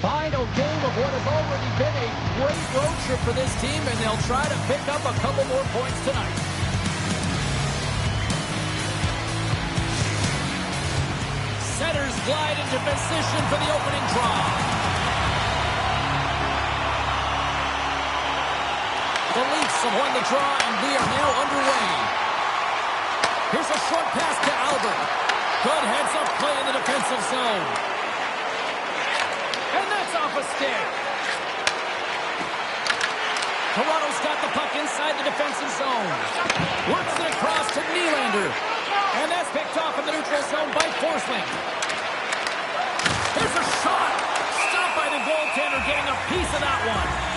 Final game of what has already been a great road trip for this team, and they'll try to pick up a couple more points tonight. Setters glide into position for the opening draw. The Leafs have won the draw, and we are now underway. Here's a short pass to Albert. Good heads-up play in the defensive zone. And that's off a stick. Toronto's got the puck inside the defensive zone. Works it across to Nylander. And that's picked off in the neutral zone by Forsling. There's a shot. Stopped by the goaltender, getting a piece of that one.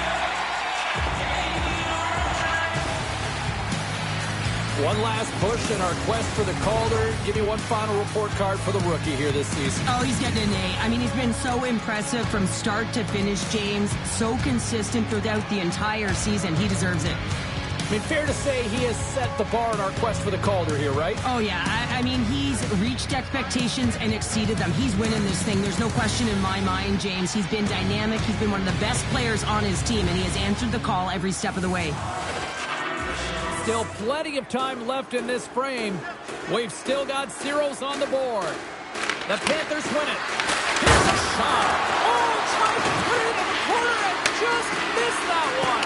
One last push in our quest for the Calder. Give me one final report card for the rookie here this season. Oh, he's getting an A. I mean, he's been so impressive from start to finish, James. So consistent throughout the entire season. He deserves it. I mean, fair to say he has set the bar in our quest for the Calder here, right? Oh, yeah. I mean, he's reached expectations and exceeded them. He's winning this thing. There's no question in my mind, James. He's been dynamic. He's been one of the best players on his team, and he has answered the call every step of the way. Still plenty of time left in this frame. We've still got zeros on the board. The Panthers win it. Here's a shot. Oh, tried to put it in the corner and just missed that one.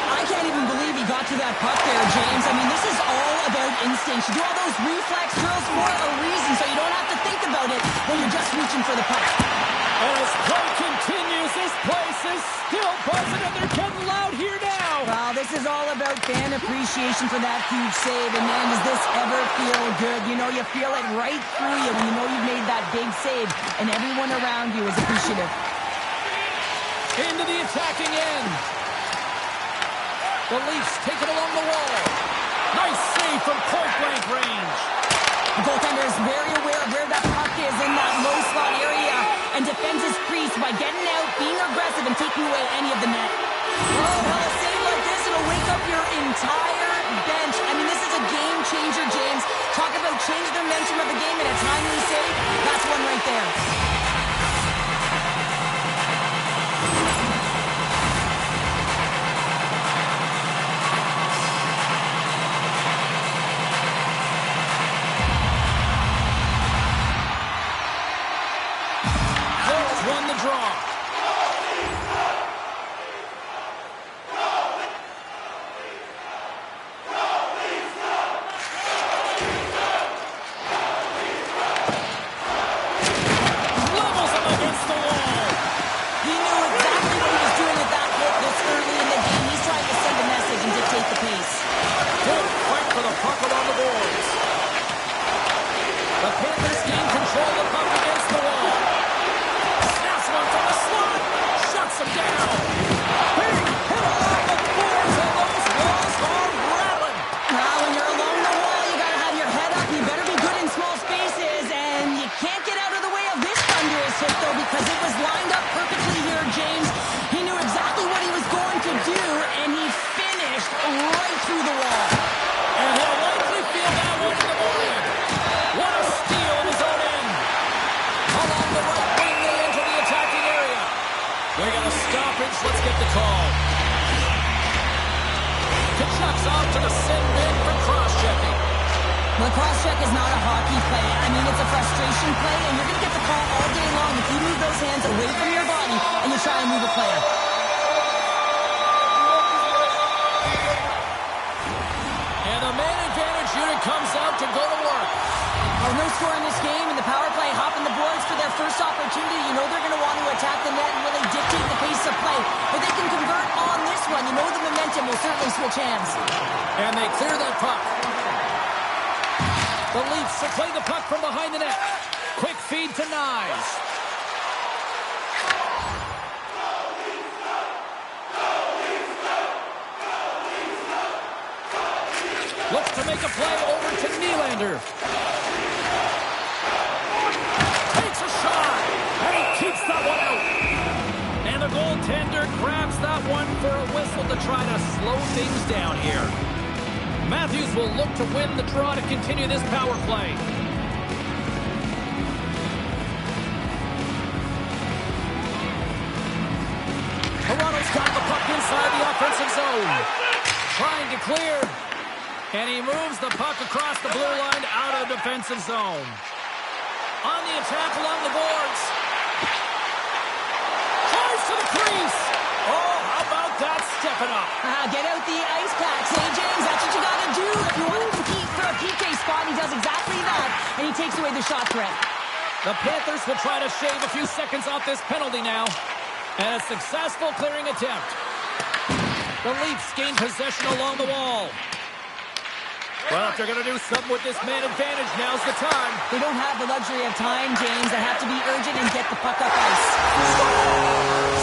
I can't even believe he got to that puck there, James. I mean, this is all about instinct. You do all those reflex drills for a reason, so you don't have to think about it when you're just reaching for the puck. And as play continues, this place is still buzzing, and they're getting loud here now. Well, this is all about fan appreciation for that huge save, and man, does this ever feel good. You know, you feel it right through you when you know you've made that big save, and everyone around you is appreciative. Into the attacking end. The Leafs take it along the wall. Nice save from point-blank range. The goaltender is very aware of where that puck is in that low slot area and defends his crease by getting out, being aggressive, and taking away any of the net. Oh, well, a save like this, it'll wake up your entire bench. I mean, this is a game changer, James. Talk about change the momentum of the game in a timely save. That's one right there. Won the draw. Levels him against the wall. He knew exactly what he was doing at that hit this early in the game. He's trying to send a message and dictate the pace. Good fight for the puck along the boards. The Panthers gain control of the puck against the wall. One from the slot, shuts him down. Big hit along the boards, and those walls are rattling. Now, when you're along the wall, you got to have your head up. You better be good in small spaces, and you can't get out of the way of this thunderous hit, though, because it was lined up perfectly here, James. He knew exactly what he was going to do, and he finished right through the wall. And he'll likely feel that one in the morning. What a steal in his own end. Along the right wing, they enter the attacking area. They got a stoppage. Let's get the call. Kachuk's off to the sin bin for cross-checking. The cross-check is not a hockey play. I mean, it's a frustration play, and you're going to get the call all day long if you move those hands away from your body and you try and move a player. And the man advantage unit comes out to go to work. Oh, no score in this game, and the power play hopping the boards for their first opportunity. You know they're going to want to attack the net and really dictate the pace of play. If they can convert on this one, you know the momentum will certainly switch hands. And they clear that puck. The Leafs will play the puck from behind the net. Quick feed to Nyes. Looks to make a play over to Nylander. Takes a shot, and he keeps that one out. And the goaltender grabs that one for a whistle to try to slow things down here. Matthews will look to win the draw to continue this power play. cleared. And he moves the puck across the blue line out of the defensive zone. On the attack along the boards. Tries to the crease. Oh, how about that stepping up? Get out the ice packs, hey, James? That's what you got to do if you want to compete for a PK spot. He does exactly that, and he takes away the shot threat. The Panthers will try to shave a few seconds off this penalty now. And a successful clearing attempt. The Leafs gain possession along the wall. Well, if they're going to do something with this man advantage, now's the time. They don't have the luxury of time, James. They have to be urgent and get the puck up ice.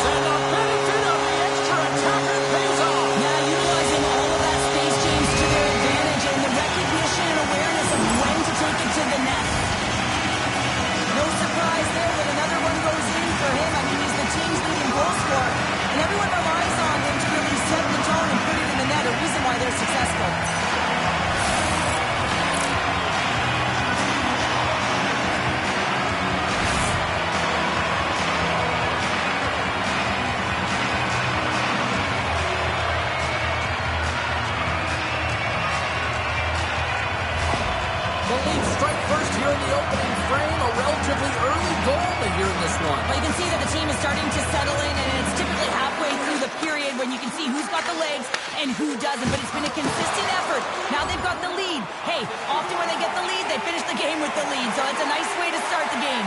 Send up Bennington on the extra attacker pays off. Yeah, utilizing all of that space, James, to their advantage and the recognition and awareness of when to take it to the net. No surprise there that another one goes in for him. I mean, he's the team's leading goal scorer, and everyone relies on him to really set the tone and put it in the net, a reason why they're successful. The Leafs strike first here in the opening frame. A relatively early goal here in this one. Well, you can see that the team is starting to settle in, and it's typically halfway through the period when you can see who's got the legs and who doesn't. But it's been a consistent effort. Now they've got the lead. Hey, often when they get the lead, they finish the game with the lead. So it's a nice way to start the game.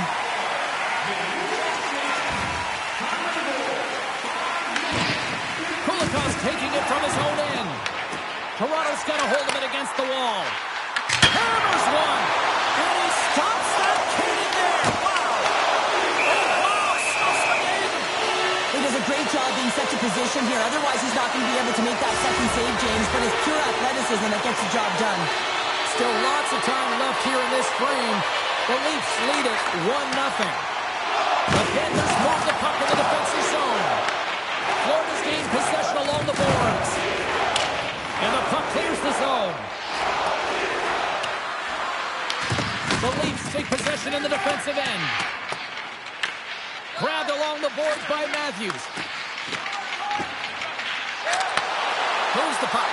Kulikov's taking it from his own end. Toronto's got a hold of it against the wall. Hammers one. And he stops that kid in there. Wow. Oh, wow. Stops the game. He does a great job being set to position here. Otherwise, he's not going to be able to make that second save, James. But it's pure athleticism that gets the job done. Still lots of time left here in this frame. The Leafs lead it 1-0. The Panthers move the puck in the defensive zone. Florida's gained possession along the boards. And the puck clears the zone. The Leafs take possession in the defensive end. Grabbed along the boards by Matthews. Moves the puck.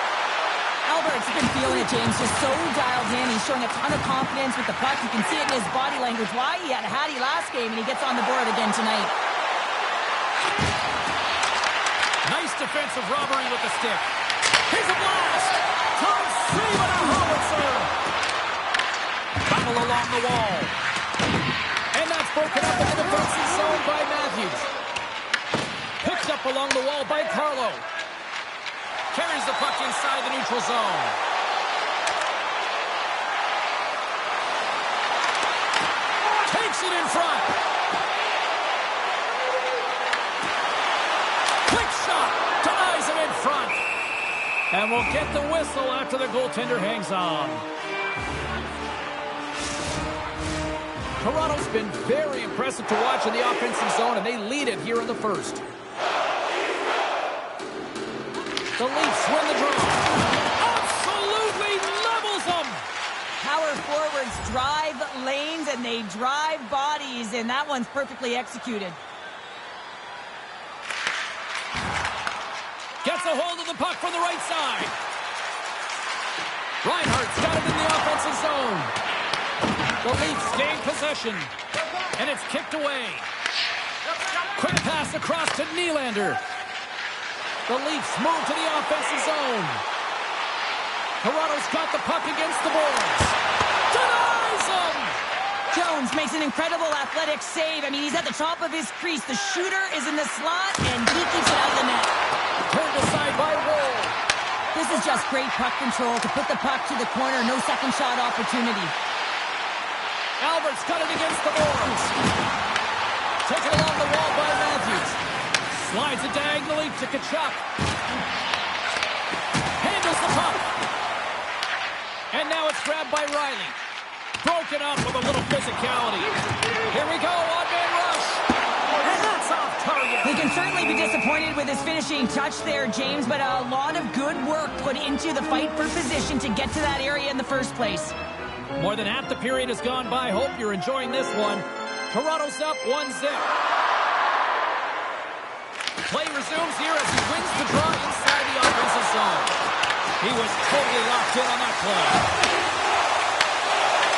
Albert's been feeling it, James. Just so dialed in. He's showing a ton of confidence with the puck. You can see it in his body language. Why? He had Hattie last game, and he gets on the board again tonight. Nice defensive robbery with the stick. Here's a blast. Tom Seaman, a howitzer. Battle along the wall. And that's broken up in the defensive zone by Matthews. Picked up along the wall by Carlo. Carries the puck inside the neutral zone. Takes it in front. Quick shot. Denies him in front. And we'll get the whistle after the goaltender hangs on. Toronto's been very impressive to watch in the offensive zone, and they lead it here in the first. The Leafs win the draw. Absolutely levels them. Power forwards drive lanes, and they drive bodies, and that one's perfectly executed. Gets a hold of the puck from the right side. Reinhardt's got it in the offensive zone. The Leafs gain possession, and it's kicked away. Quick pass across to Nylander. The Leafs move to the offensive zone. Toronto's got the puck against the boards. Denies him! Jones makes an incredible athletic save. I mean, he's at the top of his crease. The shooter is in the slot, and he keeps it out of the net. Turned aside by Woll. This is just great puck control to put the puck to the corner. No second shot opportunity. Albert's got it against the boards. Taken along the wall by Matthews. Slides it diagonally to Tkachuk. Handles the puck. And now it's grabbed by Riley. Broken up with a little physicality. Here we go, one-man rush. And that's off target. He can certainly be disappointed with his finishing touch there, James, but a lot of good work put into the fight for position to get to that area in the first place. More than half the period has gone by. Hope you're enjoying this one. Toronto's up 1-0. Play resumes here as he wins the draw inside the offensive zone. He was totally locked in on that play.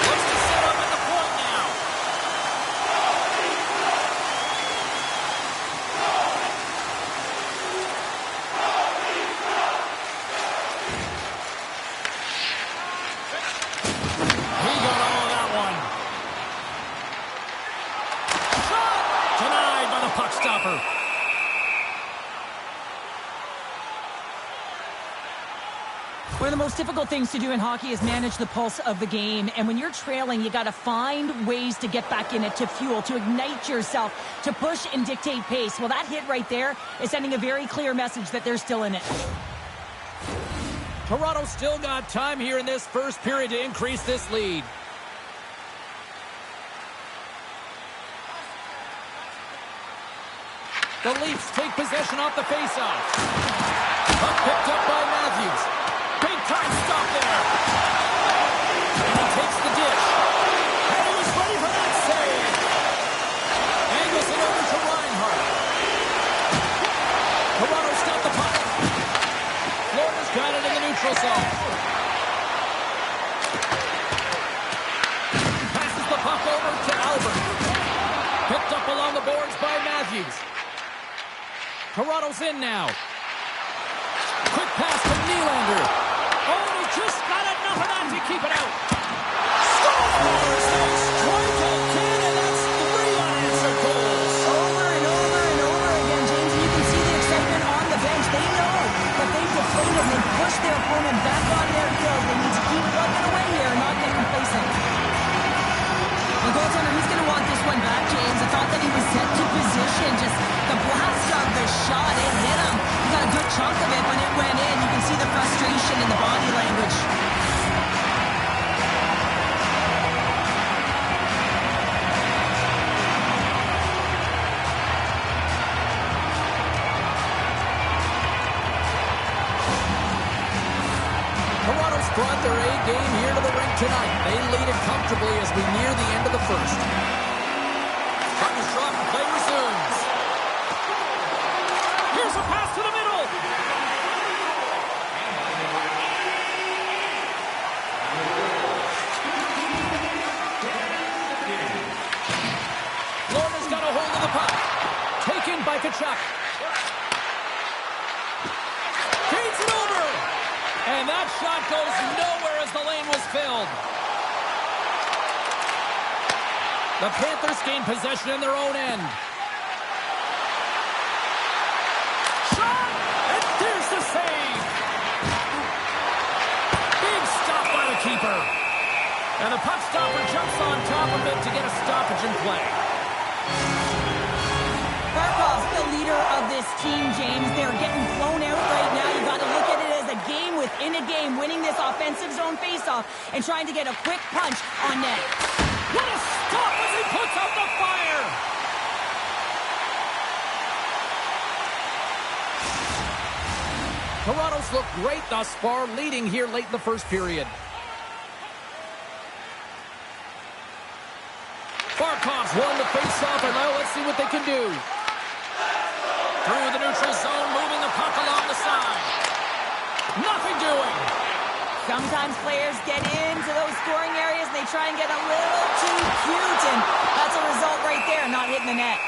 Looks to set up at the point now. He got all of that one. Shot! Denied by the puck stopper. One of the most difficult things to do in hockey is manage the pulse of the game. And when you're trailing, you got to find ways to get back in it, to fuel, to ignite yourself, to push and dictate pace. Well, that hit right there is sending a very clear message that they're still in it. Toronto still got time here in this first period to increase this lead. The Leafs take possession off the faceoff. Puck picked up by Matthews. Big time stop there. And he takes the dish. And he was ready for that save. Angles it over to Reinhart. Toronto's got the puck. Florida's got it in the neutral zone. Passes the puck over to Albert. Picked up along the boards by Matthews. Toronto's in now. Quick pass to Nylander. Oh, and he just got enough of that to keep it out. Scores! They strike again, and that's 3 unanswered goals. Over and over and over again, James, and you can see the excitement on the bench. They know that they've deflated and they've pushed their opponent back on their heels. They need to keep plugging away here and not get complacent. The goaltender, he's going to want this one back, James. I thought that he was set to position. Just the blast of the shot, it hit him. He got a good chunk of it, but it went in. You can see the frustration in the body language. Toronto's brought their A game here to the rink tonight. They lead it comfortably as we near the end of the first. Puck is dropped and play resumes. Here's a pass to the middle. Florida's got a hold of the puck. Taken by Kachuk. Feeds it over. And that shot goes nowhere as the lane was filled. The Panthers gain possession in their own end. Shot! And there's the save! Big stop by the keeper. And the puck stopper jumps on top of it to get a stoppage in play. Barkov's the leader of this team, James. They're getting blown out right now. You got to look at it as a game within a game, winning this offensive zone faceoff and trying to get a quick punch on net. What a stop as he puts out the fire! Toronto's looked great thus far, leading here late in the first period. Barkov's won the face-off, and now let's see what they can do. Through the neutral zone, moving the puck along the side. Nothing doing. Sometimes players get into those scoring areas and they try and get a little too cute, and that's a result right there, not hitting the net.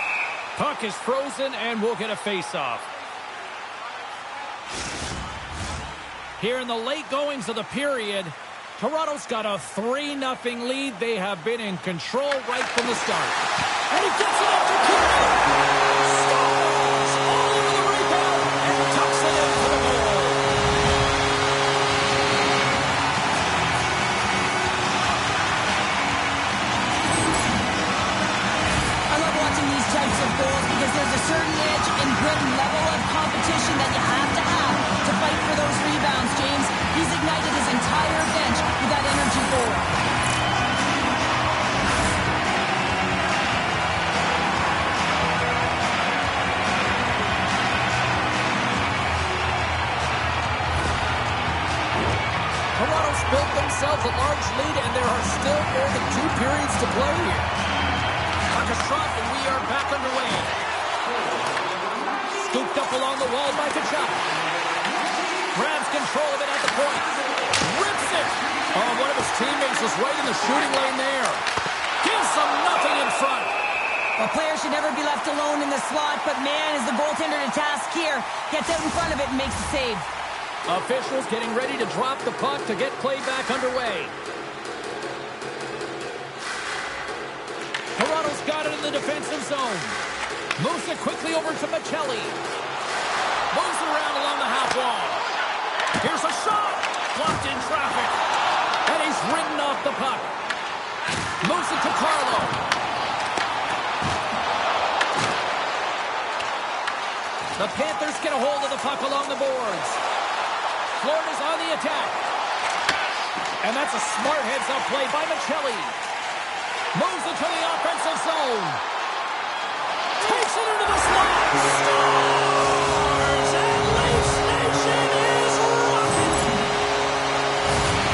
Puck is frozen, and we'll get a face-off. Here in the late goings of the period, Toronto's got a 3-0 lead. They have been in control right from the start. And he gets it up to keep it. Scores! All over the rebound and tucks it into the goal. I love watching these types of goals because there's a certain edge and grit and level of competition that you have to fight for those rebounds, James. He's ignited his entire bench with that energy goal. Toronto's built themselves a large lead, and there are still more than 2 periods to play here. Puck is dropped, and we are back underway. Scooped up along the wall by Kachuk. Grabs has control of it at the point. Rips it. Oh, one of his teammates was right in the shooting lane there. Gives them nothing in front. A player should never be left alone in the slot, but man, is the goaltender to task here. Gets out in front of it and makes the save. Officials getting ready to drop the puck to get play back underway. Toronto's got it in the defensive zone. Moves it quickly over to Michelli. Moves it around along the half wall. Here's a shot. Blocked in traffic. And he's ridden off the puck. Moves it to Carlo. The Panthers get a hold of the puck along the boards. Florida's on the attack. And that's a smart heads-up play by Michelli. Moves it to the offensive zone. Takes it into the slot. Scores! And Leafs Nation is rocking.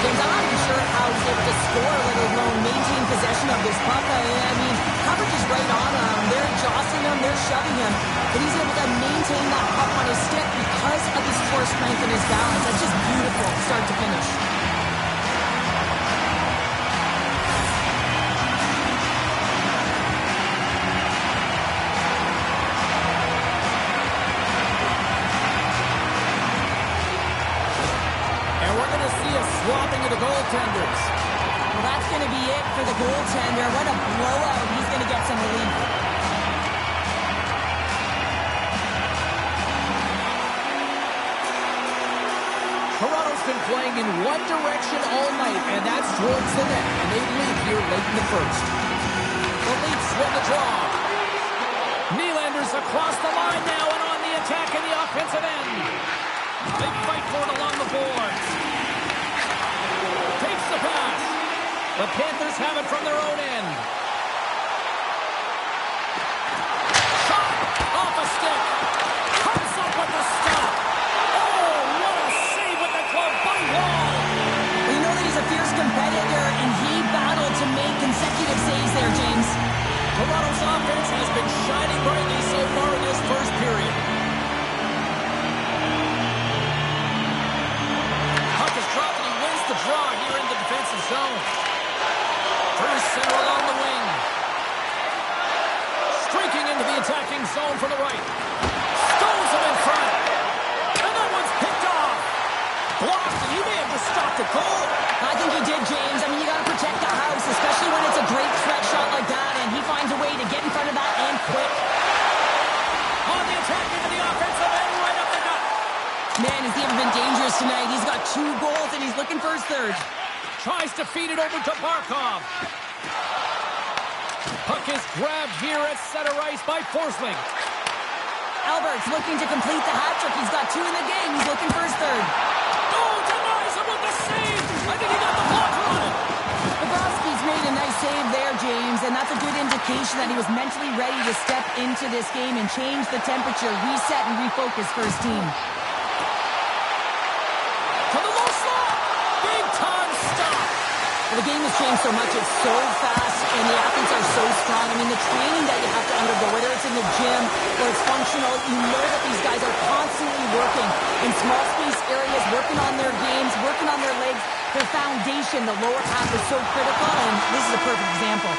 James, I'm not even sure how he's able to score, let alone maintain possession of this puck. I mean, coverage is right on him. They're jostling him. They're shoving him. But he's able to maintain that puck on his stick because of his core strength and his balance. That's just beautiful, start to finish. Swapping of the goaltenders. Well, that's going to be it for the goaltender. What a blowout. He's going to get some relief. Toronto's been playing in one direction all night, and that's towards the net. And they lead here late in the first. The Leafs win the draw. Nylander's across the line now and on the attack in the offensive end. They fight for it along the boards. Takes the pass. The Panthers have it from their own end. Shot off a stick. Comes up with the stop. Oh, what a save with the glove by Wall. We know that he's a fierce competitor, and he battled to make consecutive saves there, James. Toronto's offense has been shining brightly so far in this first period. Puck is dropped and he wins the draw here in the defensive zone. Through center along the wing. Streaking into the attacking zone from the right. Stones him in front. And that one's picked off. Blocked, and he may have just stopped a goal. I think he did, James. I mean, you got to protect the house, especially when it's a great threat shot like that, and he finds a way to get in front of that and quick. On the attack into the offensive end, right up the gut. Man, has he ever been dangerous tonight. He's got 2 goals, and he's looking for his third. Tries to feed it over to Barkov. Puck is grabbed here at center ice by Forsling. Albert's looking to complete the hat trick. He's got 2 in the game. He's looking for his third. Oh, denies him with the save. I think he got the blocker on it. Bobrovsky's made a nice save there, James, and that's a good indication that he was mentally ready to step into this game and change the temperature, reset, and refocus for his team. To the low slot. Big time stop. Well, the game has changed so much. It's so fast, and the athletes are so strong. I mean, the training that you have to undergo, whether it's in the gym or it's functional, you know that these guys are constantly working in small space areas, working on their games, working on their legs. Their foundation, the lower half, is so critical, and this is a perfect example.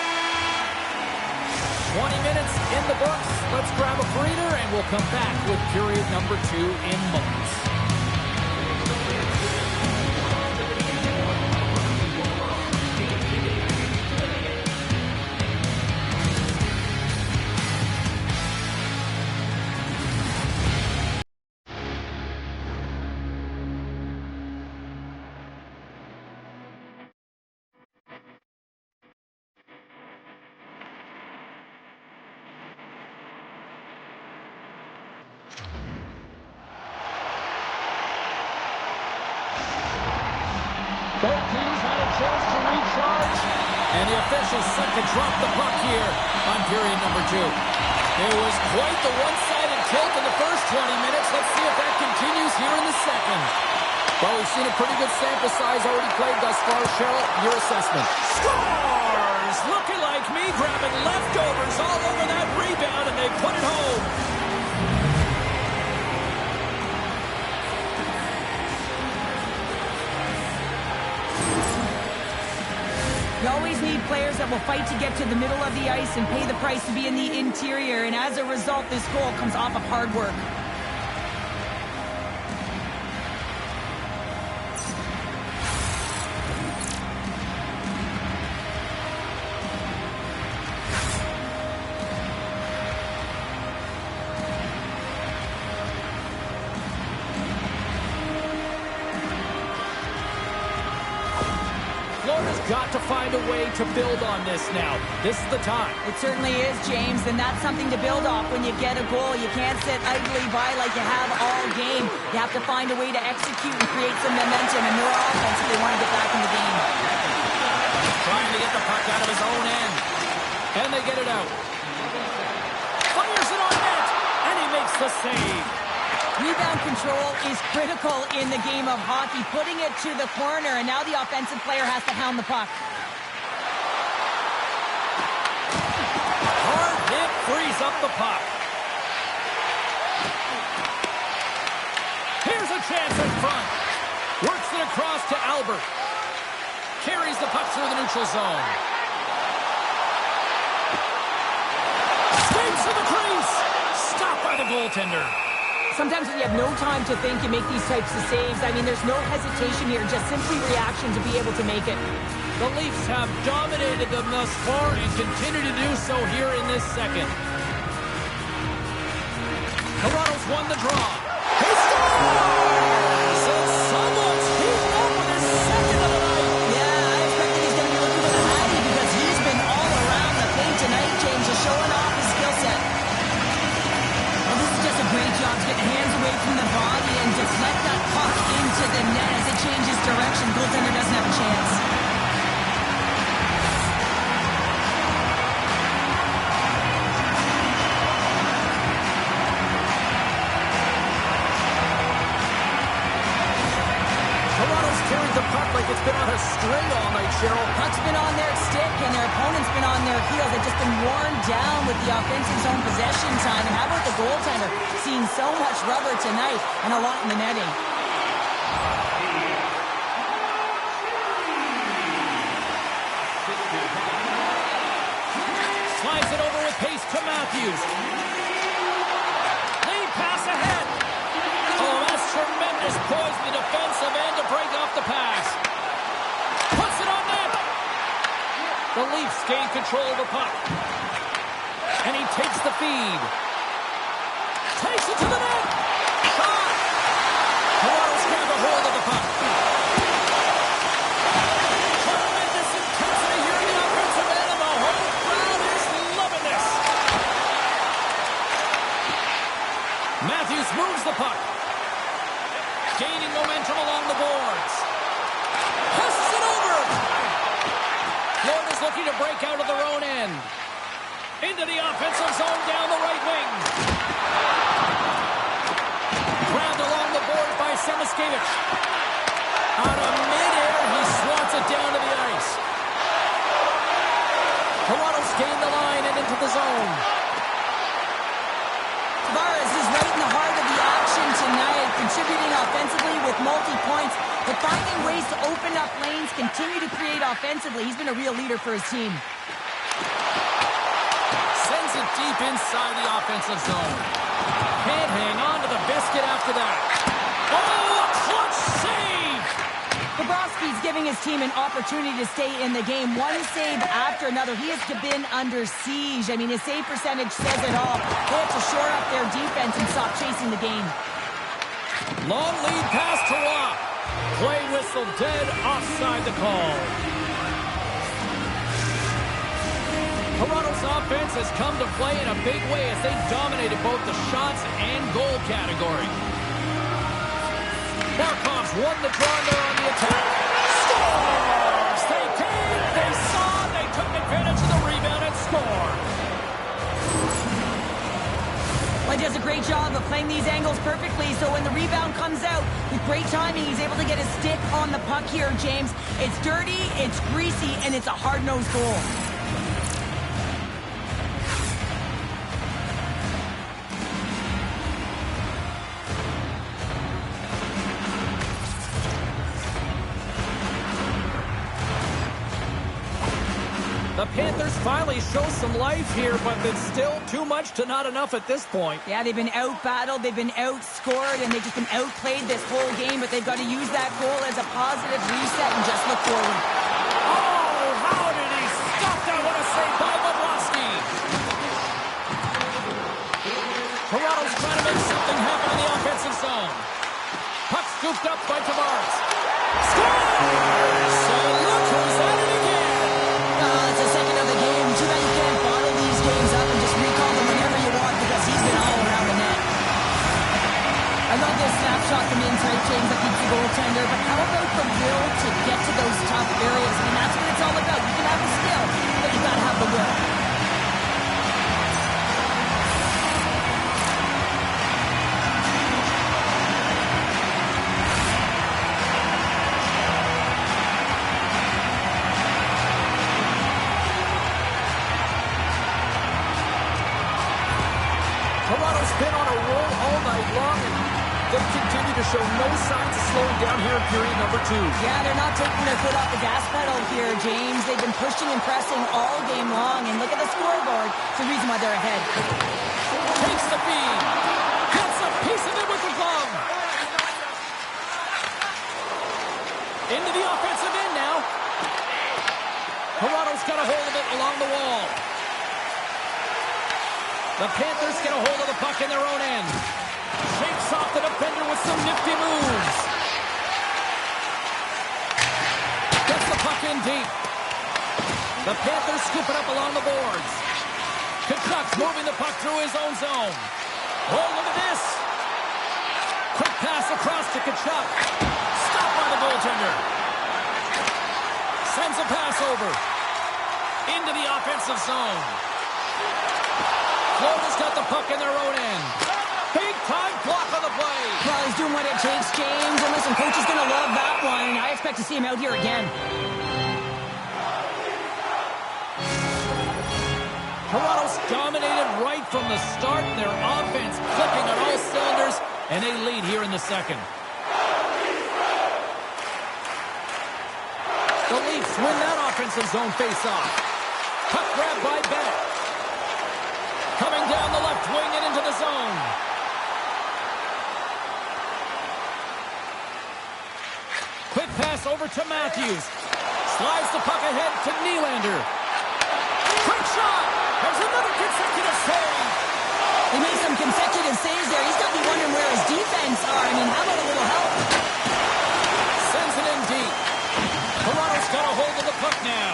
20 minutes in the books. Let's grab a breather, and we'll come back with period number 2 in moments. Both teams had a chance to recharge, and the officials set to drop the puck here on period number 2. It was quite the one-sided tilt in the first 20 minutes. Let's see if that continues here in the second. Well, we've seen a pretty good sample size already played thus far. Cheryl, your assessment. Scores! Looking like me, grabbing leftovers all over that rebound, and they put it home. players that will fight to get to the middle of the ice and pay the price to be in the interior, and as a result, this goal comes off of hard work. Got to find a way to build on this now. This is the time. It certainly is, James, and that's something to build off when you get a goal. You can't sit idly by like you have all game. You have to find a way to execute and create some momentum and more offense if they want to get back in the game. Trying to get the puck out of his own end. And they get it out. Fires it on net, and he makes the save. Rebound control is critical in the game of hockey. Putting it to the corner, and now the offensive player has to hound the puck. Hard hit frees up the puck. Here's a chance in front. Works it across to Albert. Carries the puck through the neutral zone. Skates to the crease. Stopped by the goaltender. Sometimes when you have no time to think, you make these types of saves. I mean, there's no hesitation here, just simply reaction to be able to make it. The Leafs have dominated them thus far and continue to do so here in this second. Toronto's won the draw. He scores! So someone's heating up with his second of the night. Yeah, I expect that he's going to be looking for the Hattie because he's been all around the paint tonight, James, just showing off his skill set. Does a great job to get the hands away from the body and deflect that puck into the net as it changes direction. Goaltender doesn't have a chance. Toronto's carried the puck like it's been on a string all night, Cheryl. Puck's been on their stick and their opponent's been on their heels. They've just been worn down with the offensive zone possession time. And how about the goaltender? Seeing so much rubber tonight and a lot in the netting. Slides it over with pace to Matthews. Lead pass ahead. Oh, that's tremendous poise in the defensive end to break off the pass. Puts it on net. The Leafs gain control of the puck. And he takes the feed. Takes it to the net. Shot. Toronto's grabbed a hold of the puck. Tremendous intensity here in the offensive end, and the whole crowd is loving this. Matthews moves the puck. Gaining momentum along the boards. Passes it over. Florida's looking to break out of their own end. Into the offensive zone down the right wing. Grabbed along the boards by Semiskevich. Out of midair, he swats it down to the ice. Toronto's gained the line and into the zone. Tavares is right in the heart of the action tonight, contributing offensively with multi-points, but finding ways to open up lanes, continue to create offensively. He's been a real leader for his team. Sends it deep inside the offensive zone. Can't hang on to the biscuit after that. Oh, a clutch save! Bobrovsky's giving his team an opportunity to stay in the game. One save after another. He has been under siege. I mean, his save percentage says it all. They have to shore up their defense and stop chasing the game. Long lead pass to Rock. Play whistle dead, offside the call. Toronto's offense has come to play in a big way as they dominated both the shots and goal category. Barkov's won the draw there on the attack. Scores! They came, they saw, they took advantage of the rebound and scored. Well, he does a great job of playing these angles perfectly, so when the rebound comes out, with great timing, he's able to get his stick on the puck here, James. It's dirty, it's greasy, and it's a hard-nosed goal. The Panthers finally show some life here, but it's still too much to not enough at this point. Yeah, they've been out-battled, they've been outscored, and they've just been outplayed this whole game, but they've got to use that goal as a positive reset and just look forward. Oh, how did he stop that? What a save by Bobrovsky. Toronto's trying to make something happen in the offensive zone. Puck scooped up by Tavares. Scores! So look who's at it again. It's the second of the game. Too bad you can't bottle these games up and just recall them whenever you want because he's been all around the net. I love this snapshot from inside James that beats the goaltender, but how about the will to get to those tough areas? I mean, that's what it's all about. You can have the skill, but you got to have the will. Toronto's been on a roll all night long, and they continue to show no signs of slowing down here in period number 2. Yeah, they're not taking their foot off the gas pedal here, James. They've been pushing and pressing all game long, and look at the scoreboard. It's the reason why they're ahead. Takes the feed. Gets a piece of it with the glove. Into the offensive end now. Toronto's got a hold of it along the wall. The Panthers get a hold of the puck in their own end. Shakes off the defender with some nifty moves. Gets the puck in deep. The Panthers scoop it up along the boards. Kachuk's moving the puck through his own zone. Oh, look at this. Quick pass across to Kachuk. Stopped by the goaltender. Sends a pass over. Into the offensive zone. Florida's got the puck in their own end. Big-time block on the play. Well, he's doing what it takes, James. And listen, coach is going to love that one. I expect to see him out here again. Toronto's dominated right from the start. Their offense clicking on all cylinders, and they lead here in the second. The Leafs win that offensive zone face-off. Puck grab by Bennett. Coming down the left wing and into the zone. Quick pass over to Matthews. Slides the puck ahead to Nylander. Quick shot. There's another consecutive save. He made some consecutive saves there. He's got to be wondering where his defense are. I mean, how about a little help? Sends it in deep. Toronto's got a hold of the puck now.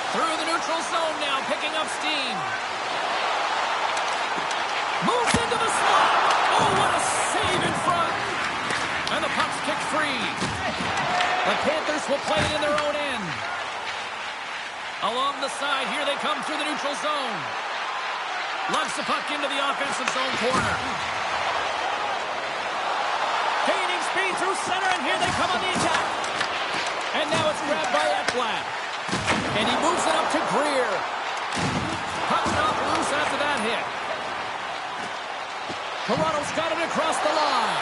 Through the neutral zone now, picking up steam. Moves into the slot. Oh, what a save in front. And the puck's kicked free. The Panthers will play it in their own end. Along the side, here they come through the neutral zone. Loves the puck into the offensive zone corner. Gaining speed through center, and here they come on the attack. And now it's grabbed by Ekblad. And he moves it up to Greer. Puck knocked loose after that hit. Toronto's got it across the line.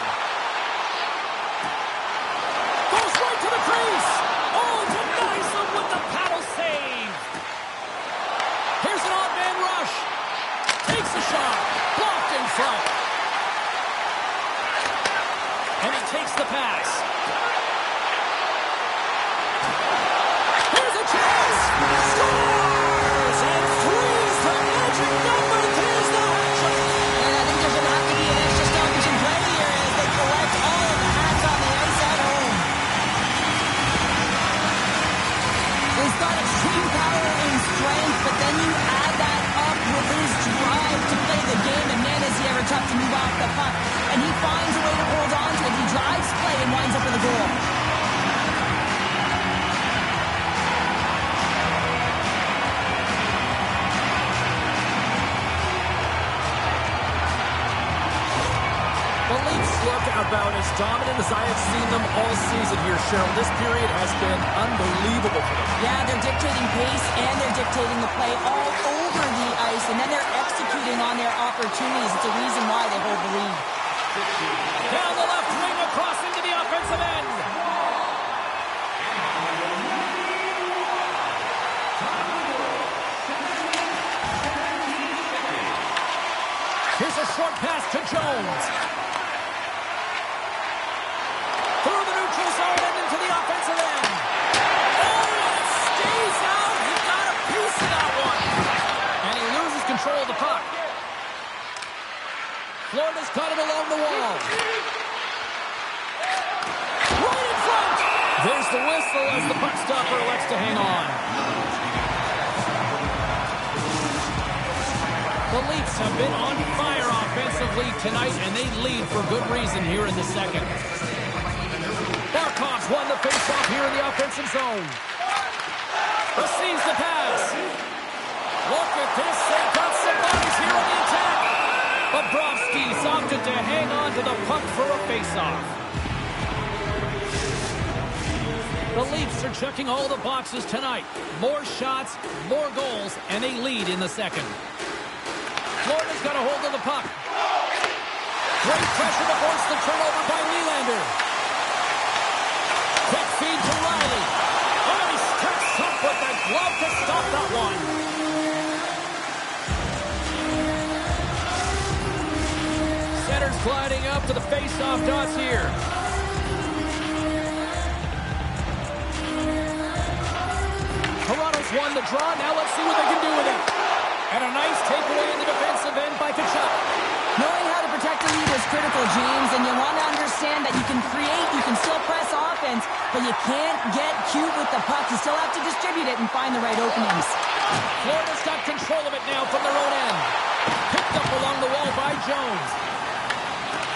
Goes right to the crease. Oh, denies him with the paddle save. Here's an odd man rush. Takes a shot. Blocked in front. And he takes the pass. Here's a chance. Scores! And threes the magic number. There's the hat trick. And I think there's going to have to be an extra stoppage in play here as they collect all of the hats on the ice at home. He's got extreme power and strength, but then you add that up with his drive to play the game, and man, is he ever tough to move off the puck. And he finds a way to hold on to it. He drives play and winds up with a goal. The Leafs look about as dominant as I have seen them all season here, Cheryl. This period has been unbelievable for them. Yeah, they're dictating pace and they're dictating the play all over the ice, and then they're executing on their opportunities. It's a reason why they hold the lead. Down the left wing, across into the offensive end. Here's a short pass to Jones. Through the neutral zone and into the offensive end. Oh, it stays out. He got a piece of that one. And he loses control of the puck. Florida's got it along the wall. Right in front. There's the whistle as the puck stopper elects to hang on. The Leafs have been on fire offensively tonight, and they lead for good reason here in the second. Barkov's won the faceoff here in the offensive zone. Receives the pass. Look at this. They've got some bodies here on the attack. Bobrovsky's opted to hang on to the puck for a faceoff. The Leafs are checking all the boxes tonight. More shots, more goals, and they lead in the second. Florida's got a hold of the puck. Great pressure to force the turnover by Nylander. Quick feed to Riley. Oh, he steps up with that glove to stop that one. Center's gliding up to the face-off dots here. Toronto's won the draw. Now let's see what they can do with it. And a nice takeaway in the defensive end by Tkachuk. Knowing how to protect the lead is critical, James, and you want to understand that you can create, you can still press offense, but you can't get cute with the puck. You still have to distribute it and find the right openings. Florida's got control of it now from their own end. Picked up along the wall by Jones.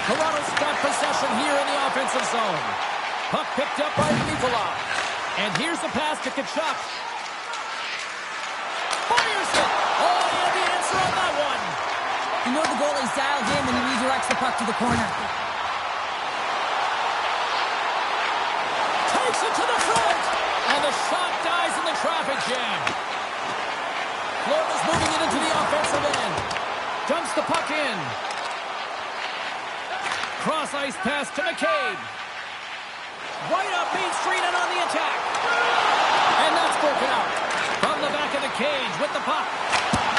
Toronto's got possession here in the offensive zone. Puck picked up by Nikolai. And here's the pass to Tkachuk. Fires it! Oh, he had the answer on that one. You know the goalie's dialed in when he redirects the puck to the corner. Takes it to the front! And the shot dies in the traffic jam. Florida's moving it into the offensive end. Dumps the puck in. Cross-ice pass to McCabe. Right up Main Street and on the attack. And that's broken out. From the back of the cage with the puck.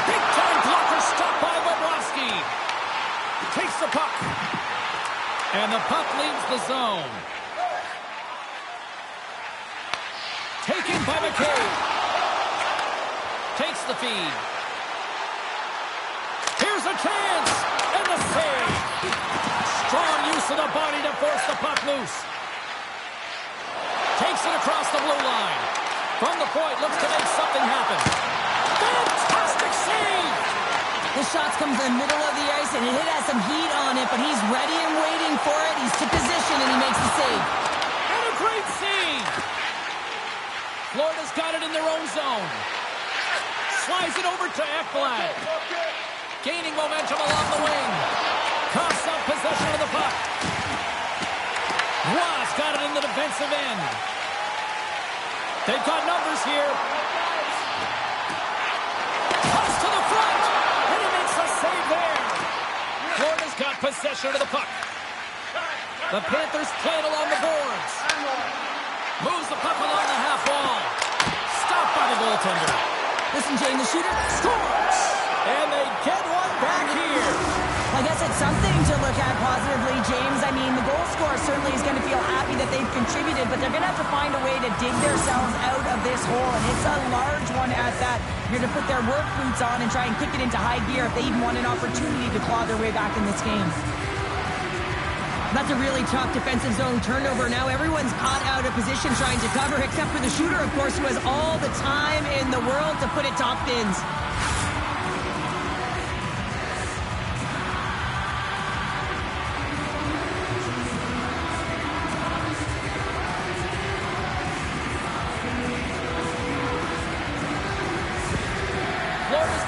Big-time blocker stopped by Bobrovsky. Takes the puck. And the puck leaves the zone. Taken by McCabe. Takes the feed. Here's a chance. And the save. Strong use of the body to force the puck loose. Takes it across the blue line. From the point, looks to make something happen. Fantastic save! The shot comes in the middle of the ice, and it has some heat on it, but he's ready and waiting for it. He's to position, and he makes the save. And a great save! Florida's got it in their own zone. Slides it over to Ekblad. Gaining momentum along the wing. Coughs up possession of the puck. Ross got it in the defensive end. They've got numbers here. Toss to the front. And he makes a save there. Florida's got possession of the puck. The Panthers play it along the boards. Moves the puck along the half wall. Stopped by the goaltender. Listen, Jane, the shooter Scores! And they get one back here. I guess it's something to look at positively, James. I mean, the goal scorer certainly is going to feel happy that they've contributed, but they're going to have to find a way to dig themselves out of this hole, and it's a large one at that. You're going to put their work boots on and try and kick it into high gear if they even want an opportunity to claw their way back in this game. That's a really tough defensive zone turnover. Now everyone's caught out of position trying to cover, except for the shooter, of course, who has all the time in the world to put it top bins.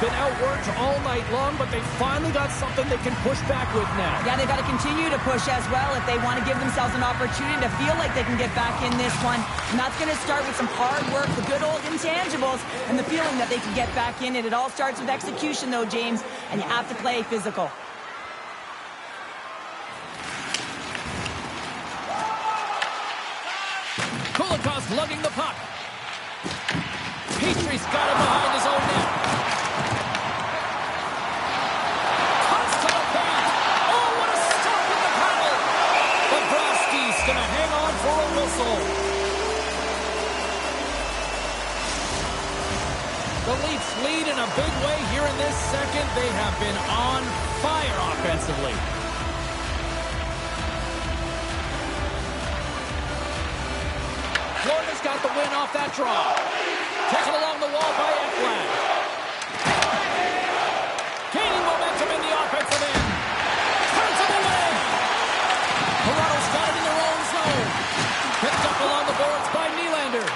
Been outworked all night long, but they finally got something they can push back with now. Yeah, they got to continue to push as well if they want to give themselves an opportunity to feel like they can get back in this one. And that's going to start with some hard work, the good old intangibles, and the feeling that they can get back in it. It all starts with execution, though, James, and you have to play physical. Kulikov's lugging the puck. Petrie's got it behind his own net. lead in a big way here in this second. They have been on fire offensively. Florida's got the win off that draw. Taken along the wall by Ekblad. Gaining momentum in the offensive end. Turns it away. Toronto's got it in their own zone. Picked up along the boards by Nylander.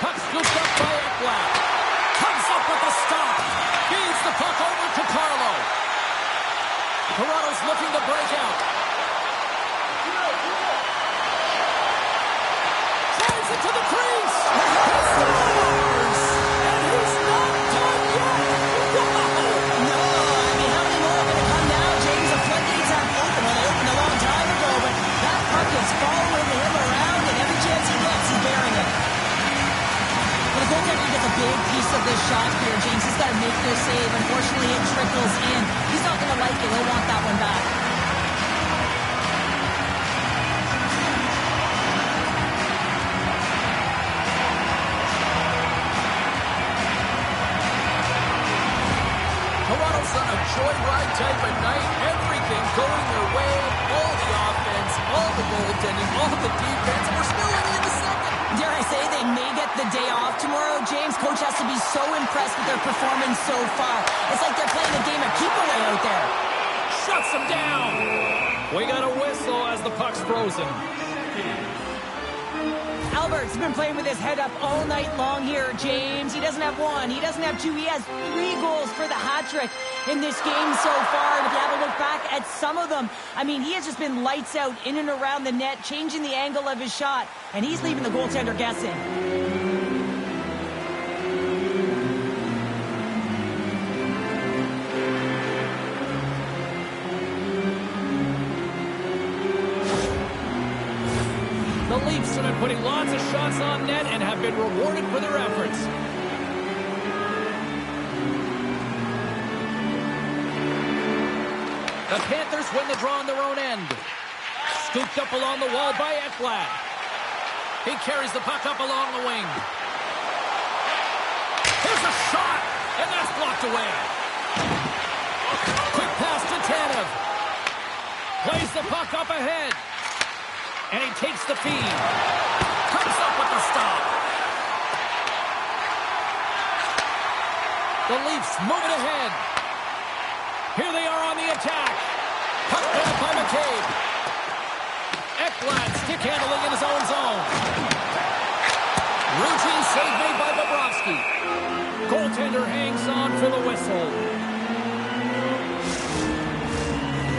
Puck scooped up by Ekblad. Comes up with a stop. Feeds the puck over to Carlo. Toronto's looking to break out. Drives it to the crease. He scores! And he's not done yet. Wow! No, I mean, how many more are going to come now, James? The floodgates aren't open. Well, they opened a long time ago, but that puck is following him around, and every chance he gets, he's bearing it. When the goaltender gets a big piece of this shot here, James, he's got to make this save. Unfortunately, it trickles in. He's not going to like it. He'll want that one back. Toronto's on a joyride type of night. Everything going their way. All the offense, all the goaltending, all the defense. We're still in the second. Dare I say they may get the day off tomorrow, James? Coach has to be so impressed with their performance so far. It's like they're playing a game of keep away out there. Shuts them down. We got a whistle as the puck's frozen. Albert's been playing with his head up all night long here, James. He doesn't have one. He doesn't have two. He has 3 goals for the hat trick in this game so far. And if you have a look back at some of them, I mean, he has just been lights out in and around the net, changing the angle of his shot, and he's leaving the goaltender guessing. The Leafs have been putting lots of shots on net and have been rewarded for their efforts. The Panthers win the draw on their own end. Scooped up along the wall by Ekblad. He carries the puck up along the wing. Here's a shot, and that's blocked away. Quick pass to Tanev. Plays the puck up ahead. And he takes the feed. Comes up with the stop. The Leafs moving ahead. Here they are on the attack. Puck back by McCabe. Ekblad stick handling in his own zone. Routine save made by Bobrovsky. Goaltender hangs on for the whistle.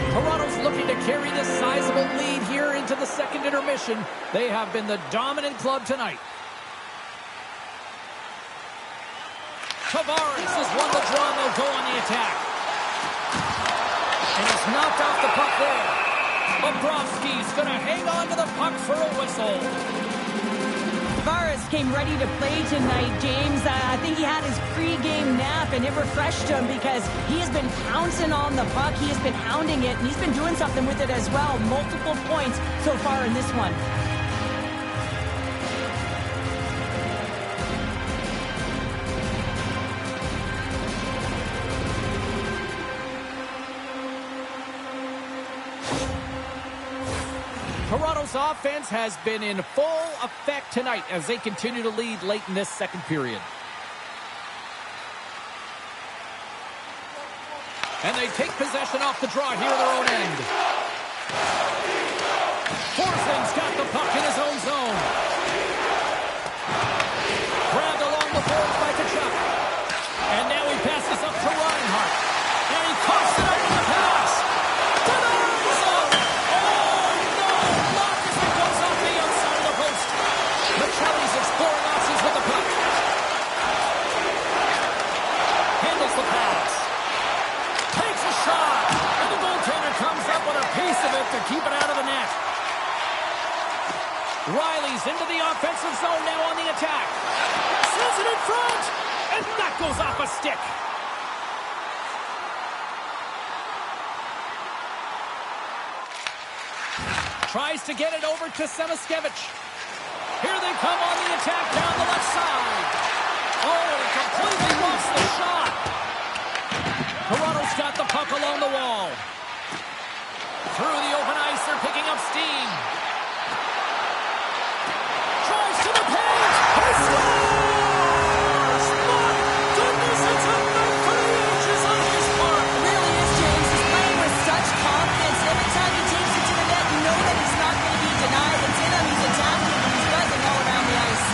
Toronto's looking to carry this sizable lead here into the second intermission. They have been the dominant club tonight. Tavares has won the draw and they'll go on the attack. And he's knocked off the puck there. Bobrovsky's going to hang on to the puck for a whistle. Tavares came ready to play tonight, James. I think he had his pre-game nap, and it refreshed him because he has been pouncing on the puck. He has been hounding it, and he's been doing something with it as well. Multiple points so far in this one. Toronto's offense has been in full effect tonight as they continue to lead late in this second period. And they take possession off the draw here in their own end. Forsling's got the puck in his own zone. Grabbed along the boards by Tkachuk. And now he passes up to Reinhart. And he coughs it up with the pass. Kelly's exploring options with the puck. Handles the pass. Takes a shot. And the goaltender comes up with a piece of it to keep it out of the net. Riley's into the offensive zone now on the attack. Sends it in front. And that goes off a stick. Tries to get it over to Semaskevich. Here they come on the attack down the left side. Oh, and he completely lost the shot. Toronto's got the puck along the wall. Through the open ice, they're picking up steam. Drives to the paint. He scores! My goodness, it's a night for the ages on his part. It really is, James. He's playing with such confidence. Every time he takes it to the net, you know that he's not going to be denied. It's in him. He's attacking, and he's buzzing all around the ice.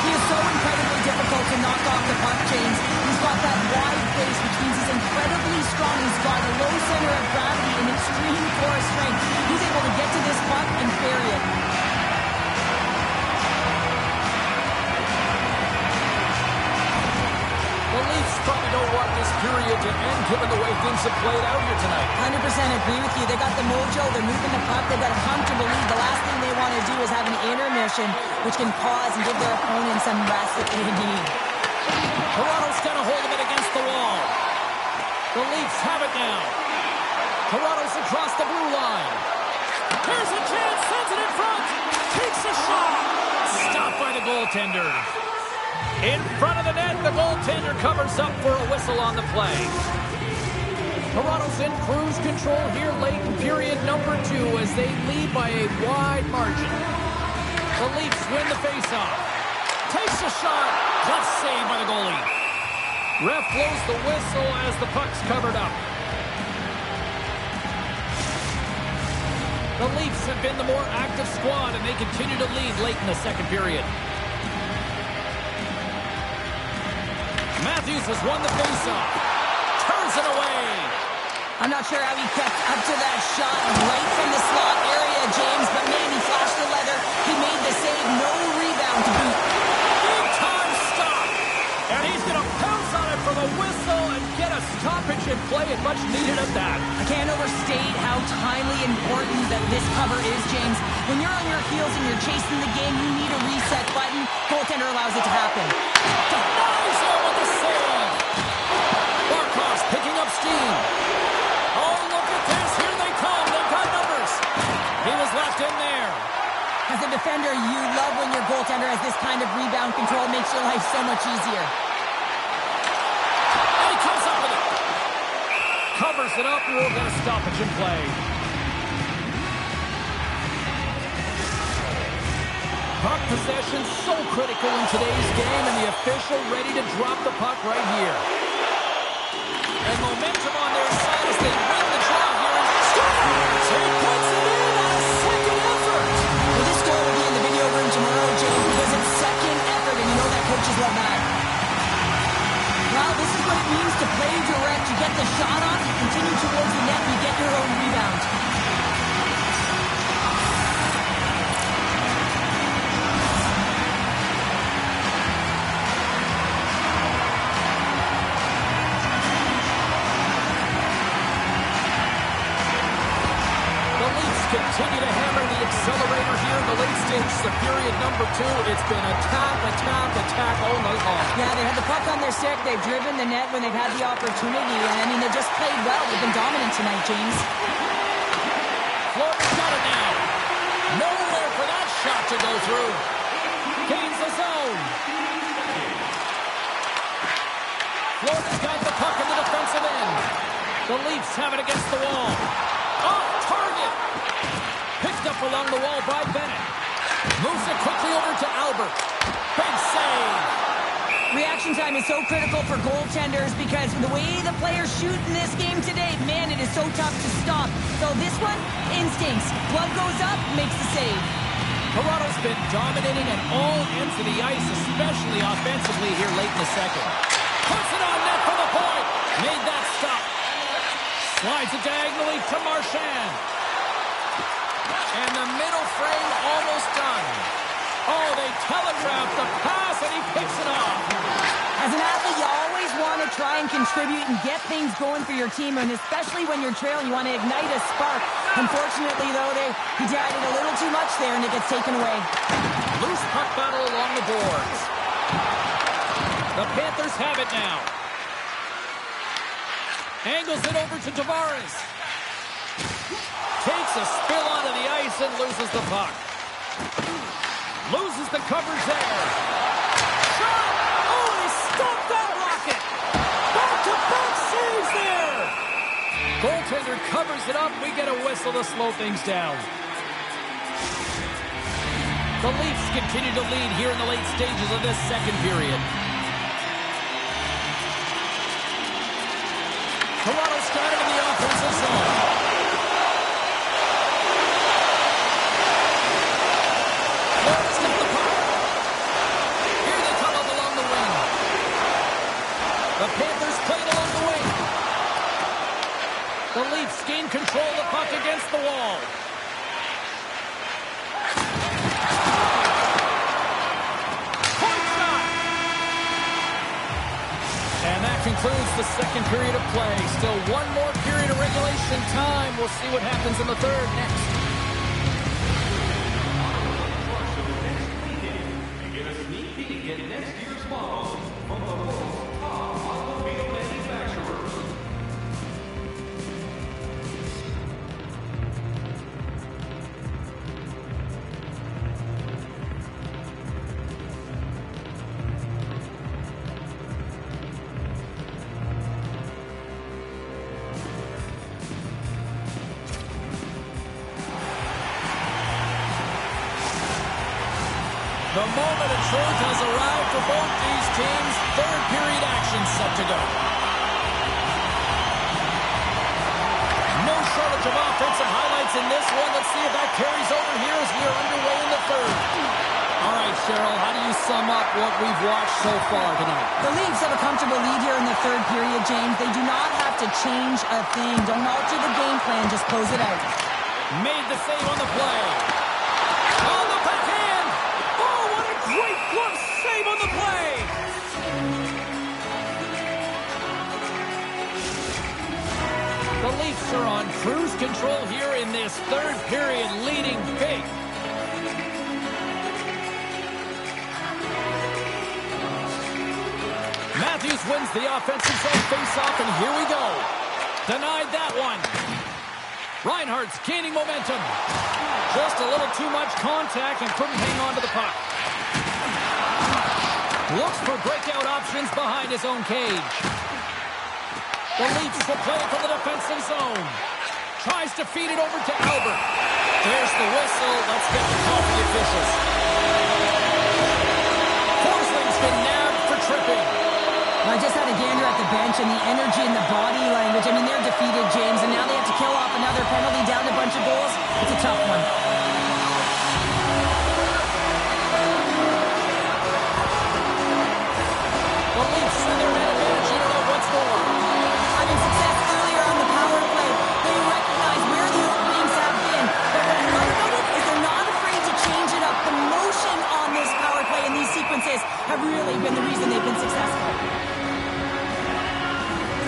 He is so incredibly difficult to knock off the puck, James. He's got that wide face, which means he's incredibly strong. He's got a low center of gravity and extreme core strength. He's able to get to this puck and bury it. The Leafs probably don't want this period to end, given the way things have played out here tonight. 100% agree with you. They got the mojo. They're moving the puck. They've got a comfortable lead. The last thing they want to do is have an intermission, which can pause and give their opponent some rest that they need. Toronto's got a hold of it against the wall. The Leafs have it now. Toronto's across the blue line. Here's a chance, sends it in front. Takes a shot. Stopped by the goaltender. In front of the net, the goaltender covers up for a whistle on the play. Toronto's in cruise control here late in period number 2 as they lead by a wide margin. The Leafs win the faceoff. Takes a shot. Tough save by the goalie. Ref blows the whistle as the puck's covered up. The Leafs have been the more active squad, and they continue to lead late in the second period. Matthews has won the faceoff. Turns it away. I'm not sure how he kept up to that shot right from the slot area, James, but man, he flashed the leather. He made the save. No rebound to boot. Big time stop. And he's going to pounce on it for the whistle and get a stoppage in play, and much needed at that. I can't overstate how timely important that this cover is, James. When you're on your heels and you're chasing the game, you need a reset button. Goaltender allows it to happen. Denies him with the save. Barkov's picking up steam. Oh, look at this. Here they come. They've got numbers. He was left in there. As a defender, you love when your goaltender has this kind of rebound control. It makes your life so much easier. And he comes up with it. Covers it up, and we'll get a stoppage in play. Puck possession so critical in today's game, and the official ready to drop the puck right here. And momentum on their side as they win the draw here. Scores! He puts it in on a second effort. Well, this goal will be in the video room tomorrow, James, because it's second effort, and you know that coaches love that. Well, this is what it means to play direct. You get the shot off, you continue towards the net, and you get your own rebound. Continue to hammer the accelerator here in the late stage of period number 2. It's been attack all night long. Yeah, they had the puck on their stick. They've driven the net when they've had the opportunity. And, I mean, they just played well. They've been dominant tonight, James. Florida's got it now. Nowhere for that shot to go through. Gains the zone. Florida's got the puck in the defensive end. The Leafs have it against the wall. Off target. Picked up along the wall by Bennett. Moves it quickly over to Albert. Big save. Reaction time is so critical for goaltenders because the way the players shoot in this game today, man, it is so tough to stop. So this one, instincts. Glove goes up, makes the save. Toronto's been dominating at all ends of the ice, especially offensively here late in the second. Puts it on net for the point. Made that stop. Slides it diagonally to Marchand. And the middle frame almost done. Oh, they telegraphed the pass, and he picks it off. As an athlete, you always want to try and contribute and get things going for your team, and especially when you're trailing, you want to ignite a spark. Unfortunately, though, he did a little too much there, and it gets taken away. Loose puck battle along the boards. The Panthers have it now. Angles it over to Tavares. Takes a spill onto the ice and loses the puck. Loses the covers there. Shot! covers it up. We get a whistle to slow things down. The Leafs continue to lead here in the late stages of this second period. Toronto's got it in the offensive zone. Florida's got the puck. Here they come up along the wing. The Panthers played along the wing. The Leafs gain control of the puck against the wall. And that concludes the second period of play. Still one more period of regulation time. We'll see what happens in the third next. And get a sneak peek at next year's models from the world's top automobile manufacturers. The moment of truth has arrived for both these teams. Third period action set to go. No shortage of offensive highlights in this one. Let's see if that carries over here as we are underway in the third. All right, Cheryl, how do you sum up what we've watched so far tonight? The Leafs have a comfortable lead here in the third period, James. They do not have to change a thing. Don't alter the game plan. Just close it out. Made the save on the play. On the backhand. Oh, what a great glove save on the play. The Leafs are on cruise control here in this third period, leading big. Matthews wins the offensive zone faceoff, and here we go. Denied that one. Reinhardt's gaining momentum. Just a little too much contact and couldn't hang on to the puck. Looks for breakout options behind his own cage. The Leafs will play it from the defensive zone. Tries to feed it over to Albert. There's the whistle. Let's get the call from the officials. Forsling's been nabbed for tripping. I just had a gander at the bench, and the energy and the body language, I mean, they're defeated, James, and now they have to kill off another penalty, down a bunch of goals. It's a tough one. The Leafs and their man advantage here at what's more. Having success earlier on the power play, they recognize where the openings have been. But what I love about it is they're not afraid to change it up. The motion on this power play and these sequences have really been the reason they've been successful.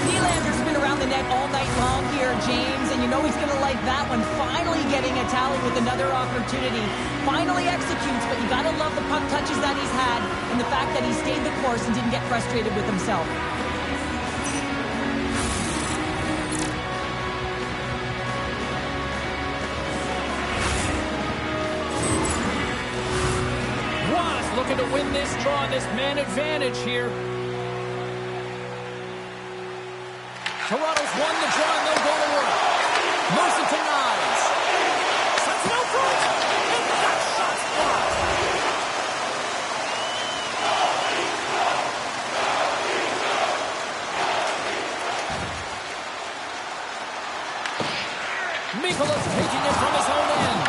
Nylander's been around the net all night long here, James, and you know he's going to like that one. Finally getting a tally with another opportunity. Finally executes, but you got to love the puck touches that he's had and the fact that he stayed the course and didn't get frustrated with himself. Ross looking to win this draw, this man advantage here. Toronto's won the draw and they'll go to work. Moves it to Nyes. Sets it out front. And that shot's blocked. Mikola's taking it from his own end.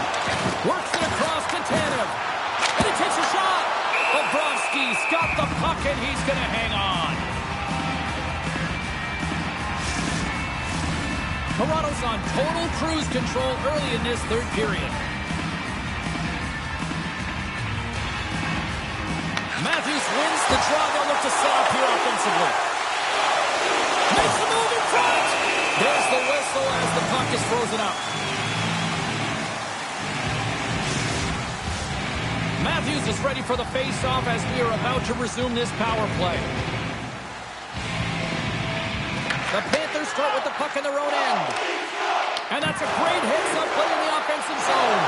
Works it across to Tanev. And he takes a shot. Bobrovsky's got the puck and he's going to hang on. Toronto's on total cruise control early in this third period. Matthews wins the draw. They'll look to set up here offensively. Makes the move in front. There's the whistle as the puck is frozen up. Matthews is ready for the face-off as we are about to resume this power play. The Panthers start with the puck in their own end. And that's a great heads-up play in the offensive zone.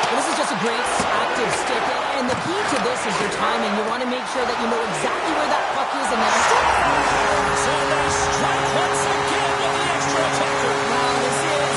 Well, this is just a great active stick. And the key to this is your timing. You want to make sure that you know exactly where that puck is and then So they strike once again with the extra attacker. Wow, this is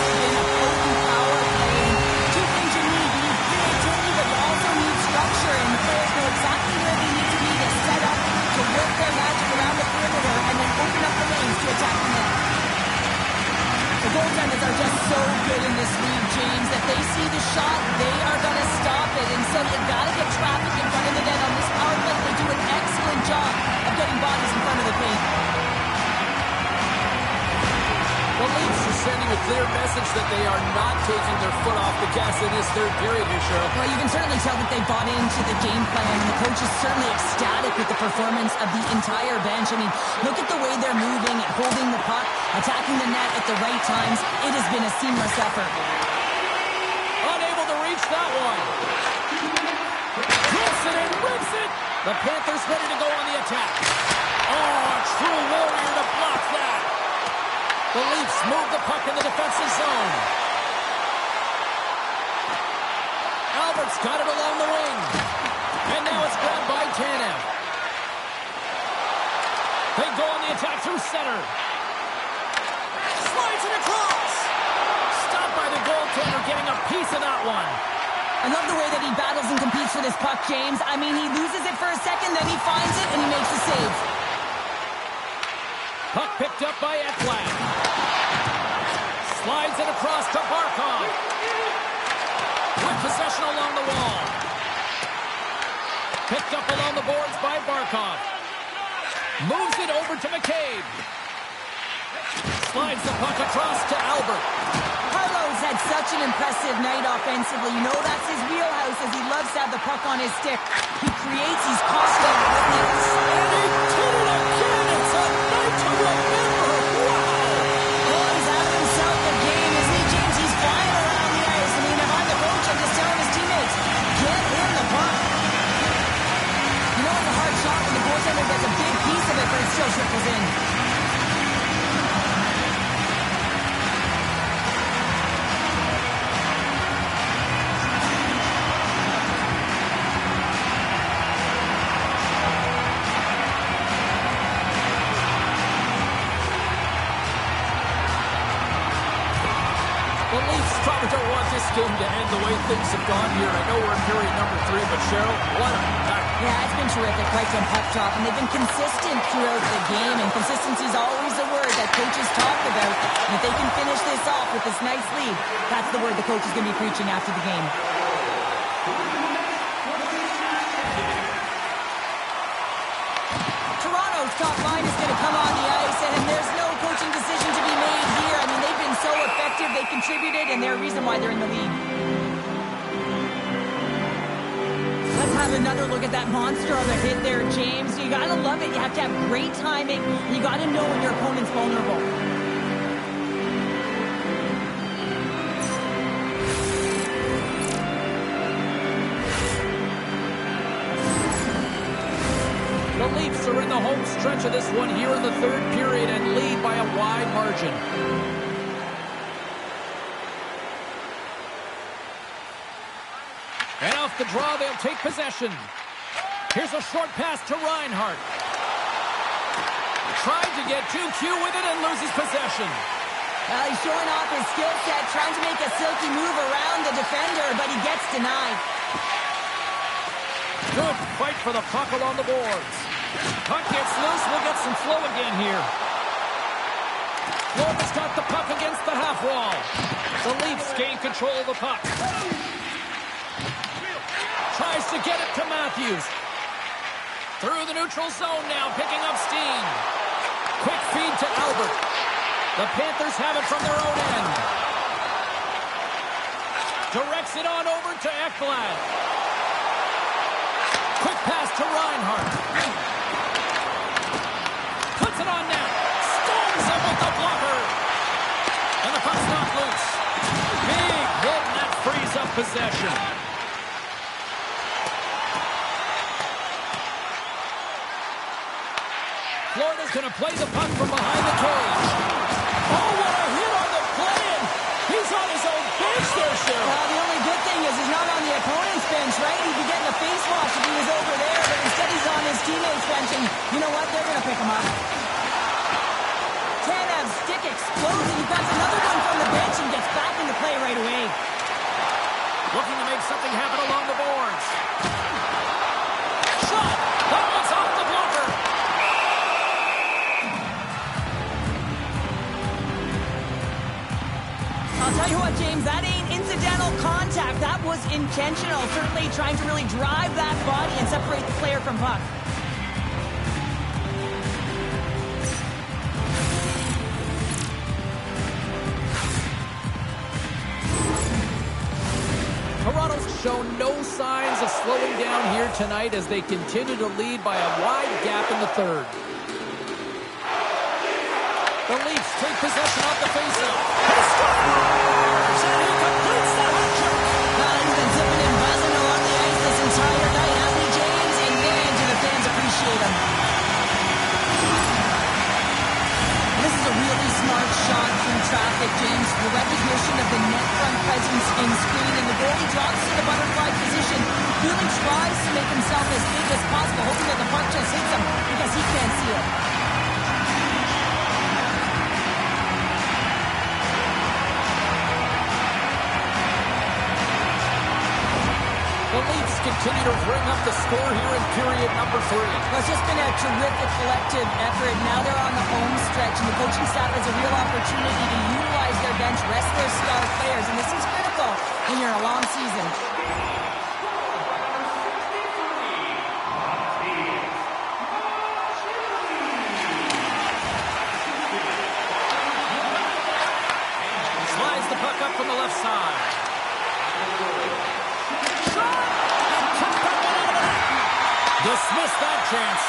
they see the shot, they are going to stop it. And so you got to get traffic in front of the net on this power play. They do an excellent job of getting bodies in front of the paint. The Leafs are sending a clear message that they are not taking their foot off the gas in this third period here, Cheryl. Well, you can certainly tell that they bought into the game plan, and the coach is certainly ecstatic with the performance of the entire bench. I mean, look at the way they're moving, holding the puck, attacking the net at the right times. It has been a seamless effort. Unable to reach that one. Hits it and rips it. The Panthers ready to go on the attack. Oh, a true warrior to block that. The Leafs move the puck in the defensive zone. Albert's got it along the wing. And now it's grabbed by Tanev. They go on the attack through center. Slides it across. Stopped by the goaltender, getting a piece of that one. I love the way that he battles and competes for this puck, James. I mean, he loses it for a second, then he finds it, and he makes a save. Puck picked up by Ekblad. Slides it across to Barkov. With possession along the wall. Picked up along the boards by Barkov. Moves it over to McCabe. Slides the puck across to Albert. Carlo's had such an impressive night offensively. You know that's his wheelhouse, as he loves to have the puck on his stick. He creates, he's constant with it. And he did it again! It's a night to remember! Wow! Oh, he's having himself a game, isn't he, James? He's flying around the ice. I mean, if I'm the coach, I'm just telling his teammates, get him the puck. You know, it's a hard shot when the goaltender gets a big piece of it, but it still trickles in. The Leafs probably don't want this game to end the way things have gone here. I know we're in period number 3, but Cheryl, what a night. Yeah, it's been terrific right from puck drop, and they've been consistent throughout the game, and consistency is always a word that coaches talk about. And if they can finish this off with this nice lead, that's the word the coach is going to be preaching after the game. Toronto's top line is going to come on the ice, and there's no coaching decision to be made here. I mean, they've been so effective, they contributed, and they're a reason why they're in the lead. Let's have another look at that monster on the hit there, James. You gotta love it. You have to have great timing, and you gotta know when your opponent's vulnerable. The Leafs are in the home stretch of this one here in the third period and lead by a wide margin. And off the draw, they'll take possession. Here's a short pass to Reinhart. Tried to get too cute with it and loses possession. He's showing off his skill set, trying to make a silky move around the defender, but he gets denied. Good fight for the puck along the boards. Puck gets loose. We'll get some flow again here. Florida's got the puck against the half wall. The Leafs gain control of the puck. Tries to get it to Matthews. Through the neutral zone now, picking up steam. Quick feed to Albert. The Panthers have it from their own end. Directs it on over to Ekblad. Quick pass to Reinhart. Puts it on net. Storms him with the blocker. And the puck's knocked loose. Big hit, and that frees up possession. Florida's going to play the puck from behind the cage. Oh, what a hit on the play, and he's on his own bench there, Cheryl. Well, the only good thing is he's not on the opponent's bench, right? He'd be getting a face wash if he was over there, but instead he's on his teammate's bench, and you know what? They're going to pick him up. Tanev's stick explodes, and he grabs another one from the bench and gets back into play right away. Looking to make something happen along the boards. Shot! That one's off the blocker. I'll Tell you what, James, that ain't incidental contact. That was intentional. Certainly trying to really drive that body and separate the player from puck. Toronto's shown no signs of slowing down here tonight as they continue to lead by a wide gap in the third. The Leafs take possession off the faceoff. He scores! And he completes the hat trick! He's been zipping and buzzing along the ice this entire night, hasn't he, James? And man, do the fans appreciate him. This is a really smart shot through traffic, James. The recognition of the net front presence in screen, and the goalie drops to the butterfly position. Wheeling tries to make himself as big as possible, hoping that the puck just hits him because he can't see it. The Leafs continue to bring up the score here in period number 3. Well, it's just been a terrific collective effort. Now they're on the home stretch, and the coaching staff has a real opportunity to utilize their bench, rest their star players, and this is critical when you're in a long season. Slides the puck up from the left side. Dismiss that chance.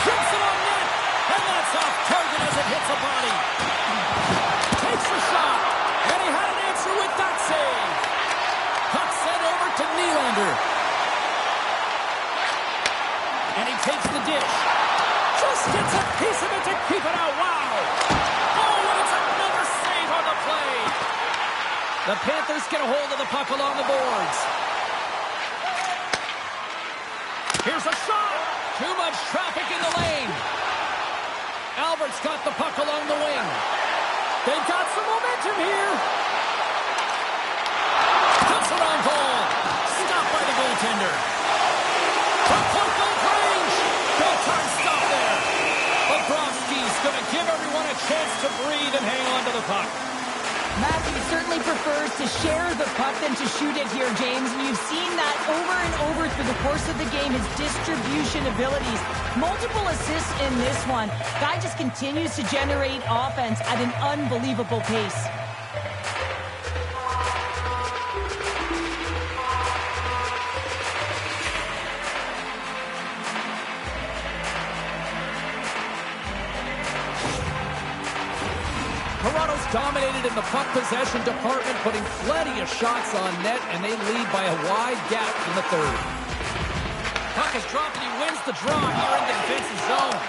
Shoots it on net. And that's off target as it hits a body. Takes a shot. And he had an answer with that save. Puck sent over to Nylander. And he takes the dish. Just gets a piece of it to keep it out. Wow. Oh, and it's another save on the play. The Panthers get a hold of the puck along the boards. Here's a shot. Too much traffic in the lane. Albert's got the puck along the wing. They've got some momentum here. Puts it on goal. Stopped by the goaltender. From point blank range. Big time stop there. Bobrovsky's going to give everyone a chance to breathe and hang on to the puck. Matthews certainly prefers to share the puck than to shoot it here, James. And you've seen that over and over through the course of the game, his distribution abilities. Multiple assists in this one. Guy just continues to generate offense at an unbelievable pace. Toronto's dominated in the puck possession department, putting plenty of shots on net, and they lead by a wide gap in the third. Puck is dropped and he wins the draw here in the defensive zone.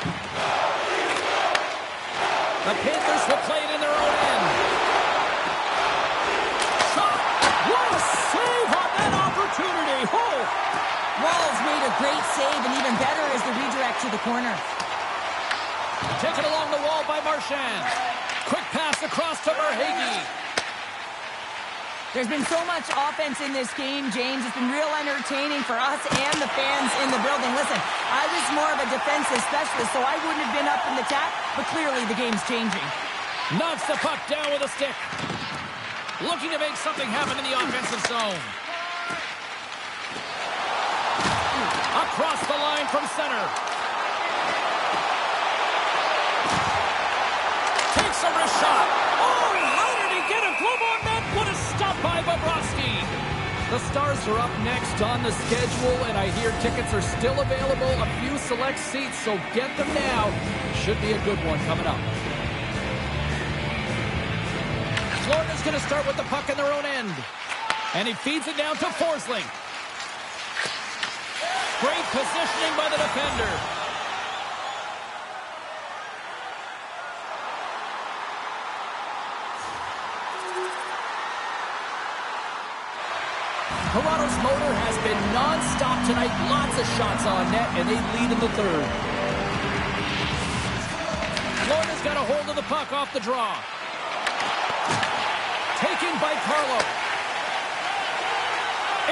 The Panthers will play it in their own end. Shot! What a save on that opportunity! Oh! Wall's made a great save, and even better is the redirect to the corner. Taken along the wall by Marchand. Quick pass across to Verhaeghe. There's been so much offense in this game, James. It's been real entertaining for us and the fans in the building. Listen, I was more of a defensive specialist, so I wouldn't have been up in the tap, but clearly the game's changing. Knocks the puck down with a stick. Looking to make something happen in the offensive zone. Across the line from center. Takes a wrist shot. Oh, how did he get a glove on net? What a stop by Bobrovsky. The Stars are up next on the schedule, and I hear tickets are still available. A few select seats, so get them now. Should be a good one coming up. Florida's going to start with the puck in their own end. And he feeds it down to Forsling. Great positioning by the defender. Toronto's motor has been non-stop tonight. Lots of shots on net, and they lead in the third. Florida's got a hold of the puck off the draw. Taken by Carlo.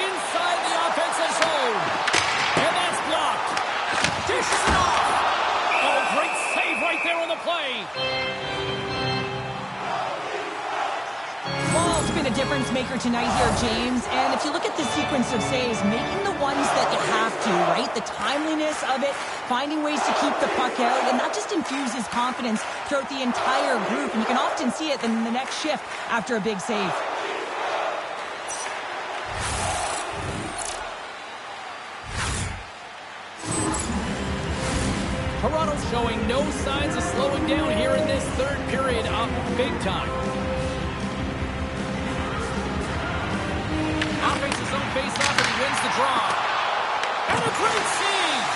Inside the offensive zone. And that's blocked. Dishes it off. Oh, great save right there on the play. been a difference maker tonight here, James. And if you look at the sequence of saves, making the ones that you have to, right? The timeliness of it, finding ways to keep the puck out, and that just infuses confidence throughout the entire group. And you can often see it in the next shift after a big save. Toronto's showing no signs of slowing down here in this third period, up big time. Offense his own face-off and he wins the draw. And a great save!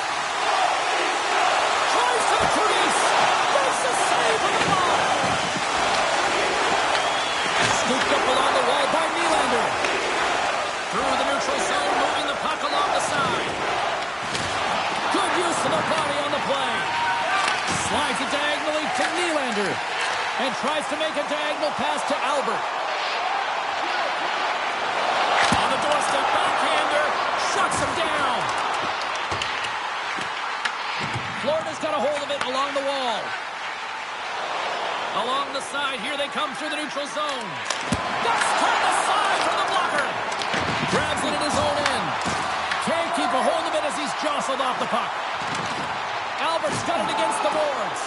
Tries to the crease! Makes a save on the ball! Scooped up along the wall by Nylander. Through the neutral zone, moving the puck along the side. Good use of the body on the play. Slides it diagonally to Nylander. And tries to make a diagonal pass to Albert. On the doorstep, backhander. Shuts him down. Florida's got a hold of it along the wall. Along the side, here they come through the neutral zone. That's turned aside from the blocker. Grabs it in his own end. Can't keep a hold of it as he's jostled off the puck. Albert's got it against the boards.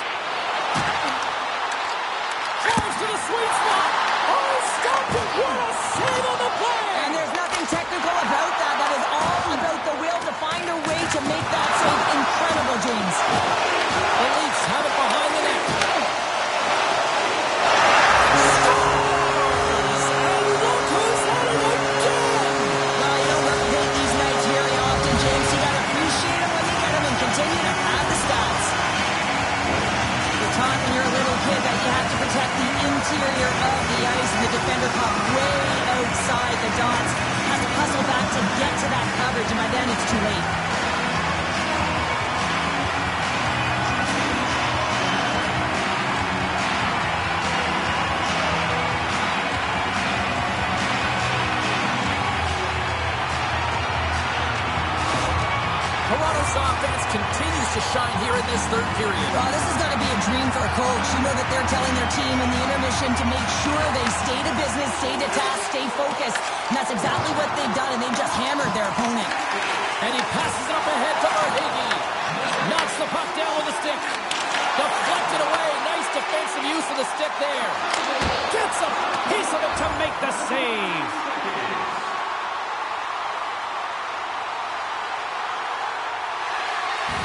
Drives to the sweet spot. Oh, stopped it. What a save on the play. And there's nothing technical about that. That is all about the will to find a way to make that save incredible, James. The Leafs have it behind the net. Scores! And look who's at it again! Well, you don't replicate these nights very often, James. You got to appreciate them when you get them and continue to add the stats. You're taught when you're a little kid that you have to protect the interior of the ice, and the defender caught way outside the dots. Has to hustle back to get to that coverage, and by then it's too late. Toronto's offense continues to shine here in this third period. Well, this is going to be a dream for a coach. You know that they're telling their team in the intermission to make sure they stay to business, stay to task, stay focused. And that's exactly what they've done, and they've just hammered their opponent. And he passes it up ahead to Marhagi. Knocks the puck down with a stick. Deflected away. Nice defensive use of the stick there. Gets a piece of it to make the save.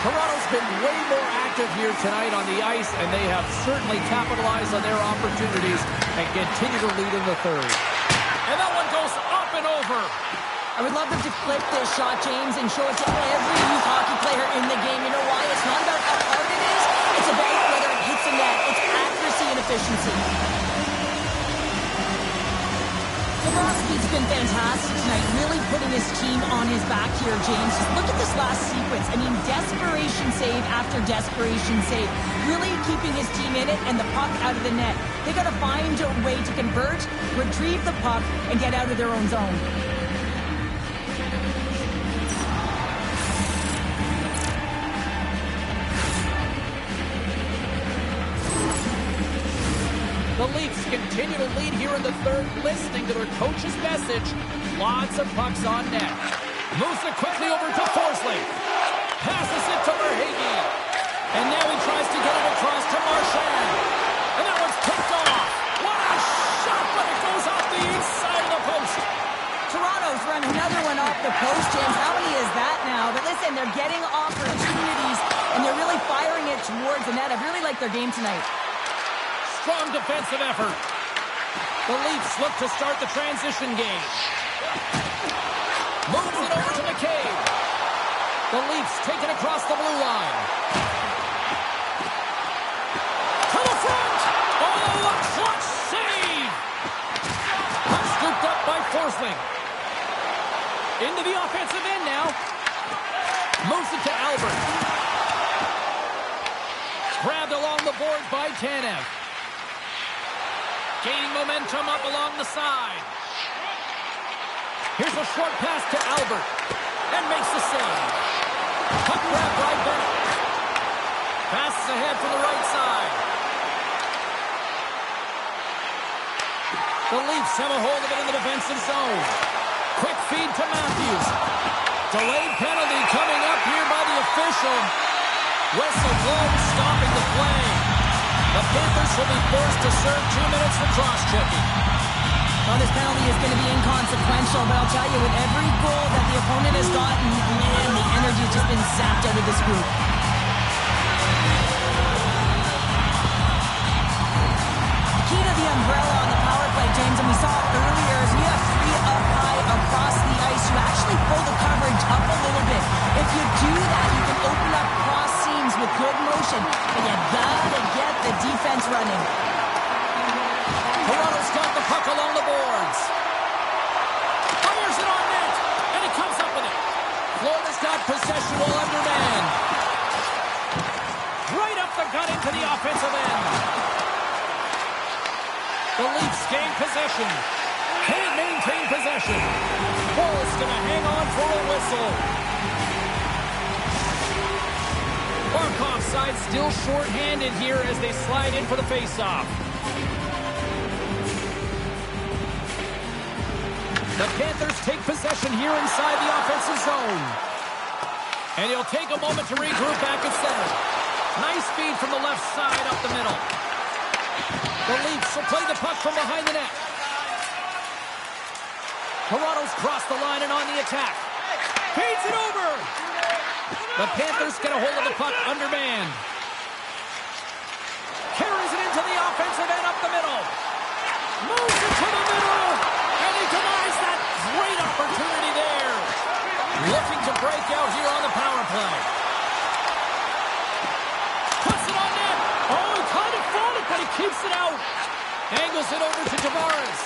Toronto's been way more active here tonight on the ice, and they have certainly capitalized on their opportunities and continue to lead in the third. And that one goes up and over. I would love them to flip this shot, James, and show it to every youth hockey player in the game. You know why? It's not about how hard it is. It's about whether it hits the net. It's accuracy and efficiency. Bobrovsky's been fantastic tonight, really putting his team on his back here, James. Just look at this last sequence. I mean, desperation save after desperation save. Really keeping his team in it and the puck out of the net. They got to find a way to convert, retrieve the puck, and get out of their own zone. The Leafs continue to lead here in the third, listening to their coach's message. Lots of pucks on net. Moves it quickly over to Forsling. Passes it to Marhagi. And now he tries to get it across to Marchand. And that one's picked off. What a shot, but it goes off the inside of the post. Toronto's run another one off the post, James. How many is that now? But listen, they're getting opportunities, and they're really firing it towards the net. I really like their game tonight. Strong defensive effort. The Leafs look to start the transition game. Moves it over to McCabe. The Leafs take it across the blue line. To the front! Oh, a clutch save! Scooped up by Forsling. Into the offensive end now. Moves it to Albert. Grabbed along the boards by Tanev. Gaining momentum up along the side. Here's a short pass to Albert. And makes the save. Puck grab by Bennett. Passes ahead from the right side. The Leafs have a hold of it in the defensive zone. Quick feed to Matthews. Delayed penalty coming up here by the official. Whistle blown, stopping the play. The Panthers will be forced to serve 2 minutes for cross-checking. Well, this penalty is going to be inconsequential, but I'll tell you, with every goal that the opponent has gotten, man, the energy has just been zapped out of this group. Key to the umbrella on the power play, James, and we saw it earlier, is you have three up high across the ice. You actually pull the coverage up a little bit. If you do that, you can open up cross seams with good motion, but you gotta get the defense running. Toronto's got the puck along the boards. Fires it on net, and he comes up with it. Florida's got possession while undermanned. Right up the gut into the offensive end. The Leafs gain possession. Can't maintain possession. Ball's going to hang on for a whistle. Barkov's side still short-handed here as they slide in for the face-off. The Panthers take possession here inside the offensive zone. And he'll take a moment to regroup back at center. Nice feed from the left side up the middle. The Leafs will play the puck from behind the net. Toronto's crossed the line and on the attack. Feeds it over. The Panthers get a hold of the puck undermanned. Carries it into the offensive end up the middle. Moves it to the middle. And he denies that great opportunity there. Looking to break out here on the power play. Puts it on net. Oh, he kind of fought it, but he keeps it out. Angles it over to Tavares.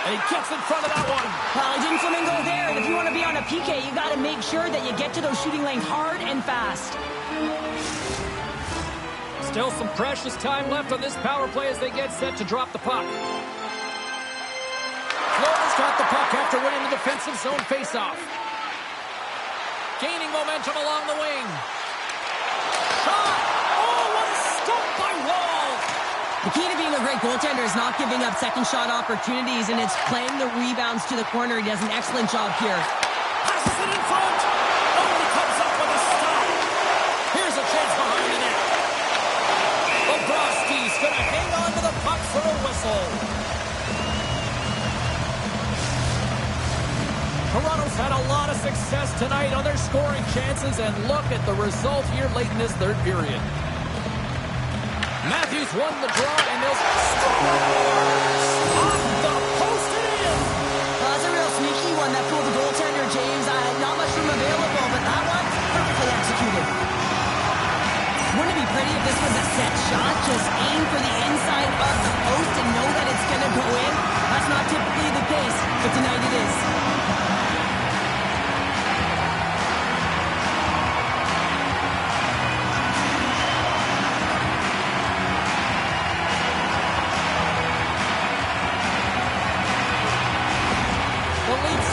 And he gets in front of that one. Well, he didn't flamingo there. And if you want to be on a PK, you got to make sure that you get to those shooting lanes hard and fast. Still some precious time left on this power play as they get set to drop the puck. Florida's got the puck after winning the defensive zone faceoff. Gaining momentum along the wing. Shot! Oh, what a stop by Wall! The key to being a great goaltender is not giving up second shot opportunities, and it's playing the rebounds to the corner. He does an excellent job here. Passes it in front. Oh, he comes up with a stop. Here's a chance behind the net. Bobrovsky's going to hang on to the puck for a whistle. Toronto's had a lot of success tonight on their scoring chances, and look at the result here late in this third period. Matthews won the draw, and they'll off the post and in. Well, that's a real sneaky one that fooled the goaltender, James. Not much room available, but that one perfectly executed. Wouldn't it be pretty if this was a set shot? Just aim for the inside of the post and know that it's going to go in. That's not typically the case, but tonight it is.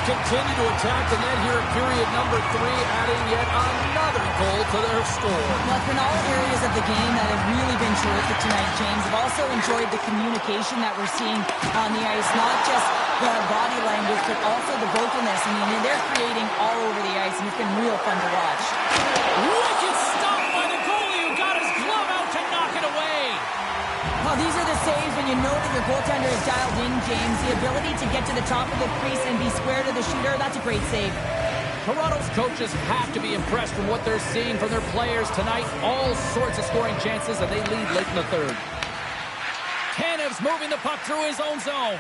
Continue to attack the net here at period number 3, adding yet another goal to their score. Well, it's been all areas of the game that have really been terrific tonight, James. I've also enjoyed the communication that we're seeing on the ice, not just the body language, but also the vocalness. I mean, they're creating all over the ice, and it's been real fun to watch. Wicked stop by the goalie who got his glove out to knock it away. Well, these are the saves when you know that your goaltender is dialed in, James. The ability to get to the top of the crease and be square to the shooter, that's a great save. Toronto's coaches have to be impressed from what they're seeing from their players tonight. All sorts of scoring chances, and they lead late in the third. Tanev's moving the puck through his own zone.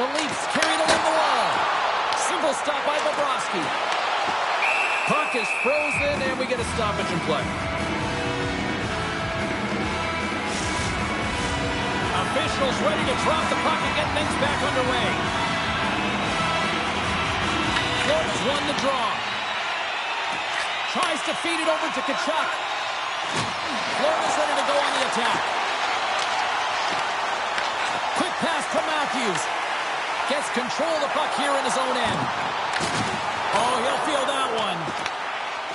The Leafs carry it along the wall. Simple stop by Bobrovsky. Puck is frozen, and we get a stoppage in play. Officials ready to drop the puck and get things back underway. Florida's won the draw. Tries to feed it over to Tkachuk. Florida's ready to go on the attack. Quick pass to Matthews. Gets control of the puck here in his own end. Oh, he'll feel that one.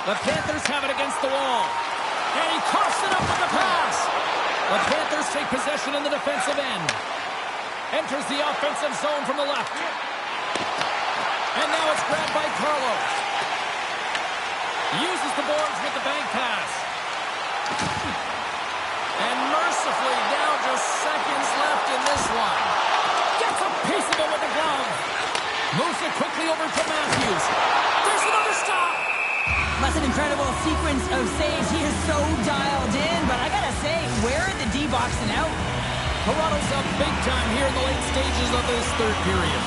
The Panthers have it against the wall. And he coughs it up with the pass. The Panthers take possession in the defensive end. Enters the offensive zone from the left. And now it's grabbed by Carlos. Uses the boards with the bank pass. And mercifully, now just seconds left in this one. Gets a piece of it with the glove. Moves it quickly over to Matthews. There's another stop. That's an incredible sequence of saves. He is so dialed in, but I gotta say, where are the D-boxing out? Toronto's up big time here in the late stages of this third period.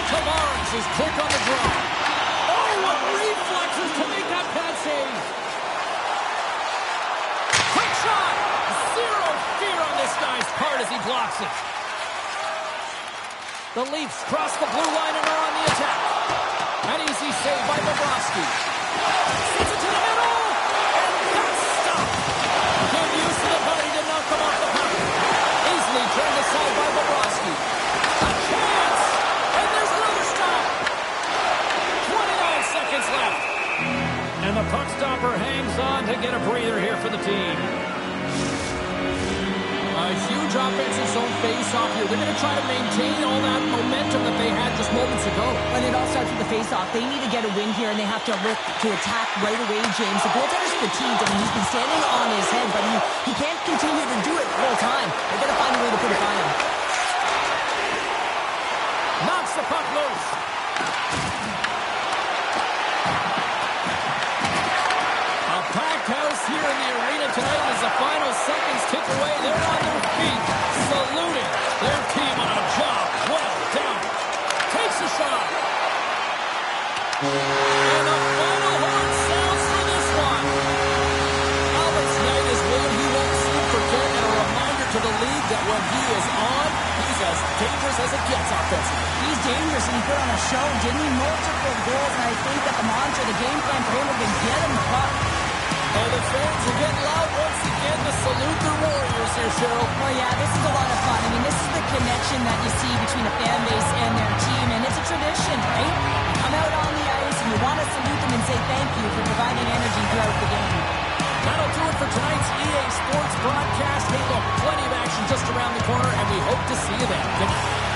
Tavares is quick on the draw. Oh, what reflexes to make that pad save. Quick shot. Zero fear on this guy's part as he blocks it. The Leafs cross the blue line and are on the attack. An easy save by Bobrovsky. Sends it to the middle. And that's stopped. Good use of the body to knock them off the puck. Easily turned aside by Bobrovsky. A chance. And there's another stop. 29 seconds left. And the puck stopper hangs on to get a breather here for the team. A huge offensive zone face-off here. They're going to try to maintain all that momentum that they had just moments ago. And it all starts with the face-off. They need to get a win here, and they have to look to attack right away, James. The goaltender's fatigued. I mean, he's been standing on his head, but he can't continue to do it the whole time. They've got to find a way to put it by him. Knocks the puck loose. A packed house here in the arena tonight as the final seconds tick away. They're on their feet, saluting their team on a job well done. Takes a shot. And the final horn sounds for this one. Albert's night is one he won't soon forget, and a reminder to the league that when he is on, he's as dangerous as it gets offensively. He's dangerous, and he put on a show, didn't he? Multiple goals, and I think that the mantra, the game plan for him has been get him the puck. And the fans are getting loud once again to salute their warriors here, Cheryl. Oh, yeah, this is a lot of fun. I mean, this is the connection that you see between a fan base and their team, and it's a tradition, right? You come out on the ice, and you want to salute them and say thank you for providing energy throughout the game. That'll do it for tonight's EA Sports broadcast. Hey, look, plenty of action just around the corner, and we hope to see you then. Good night.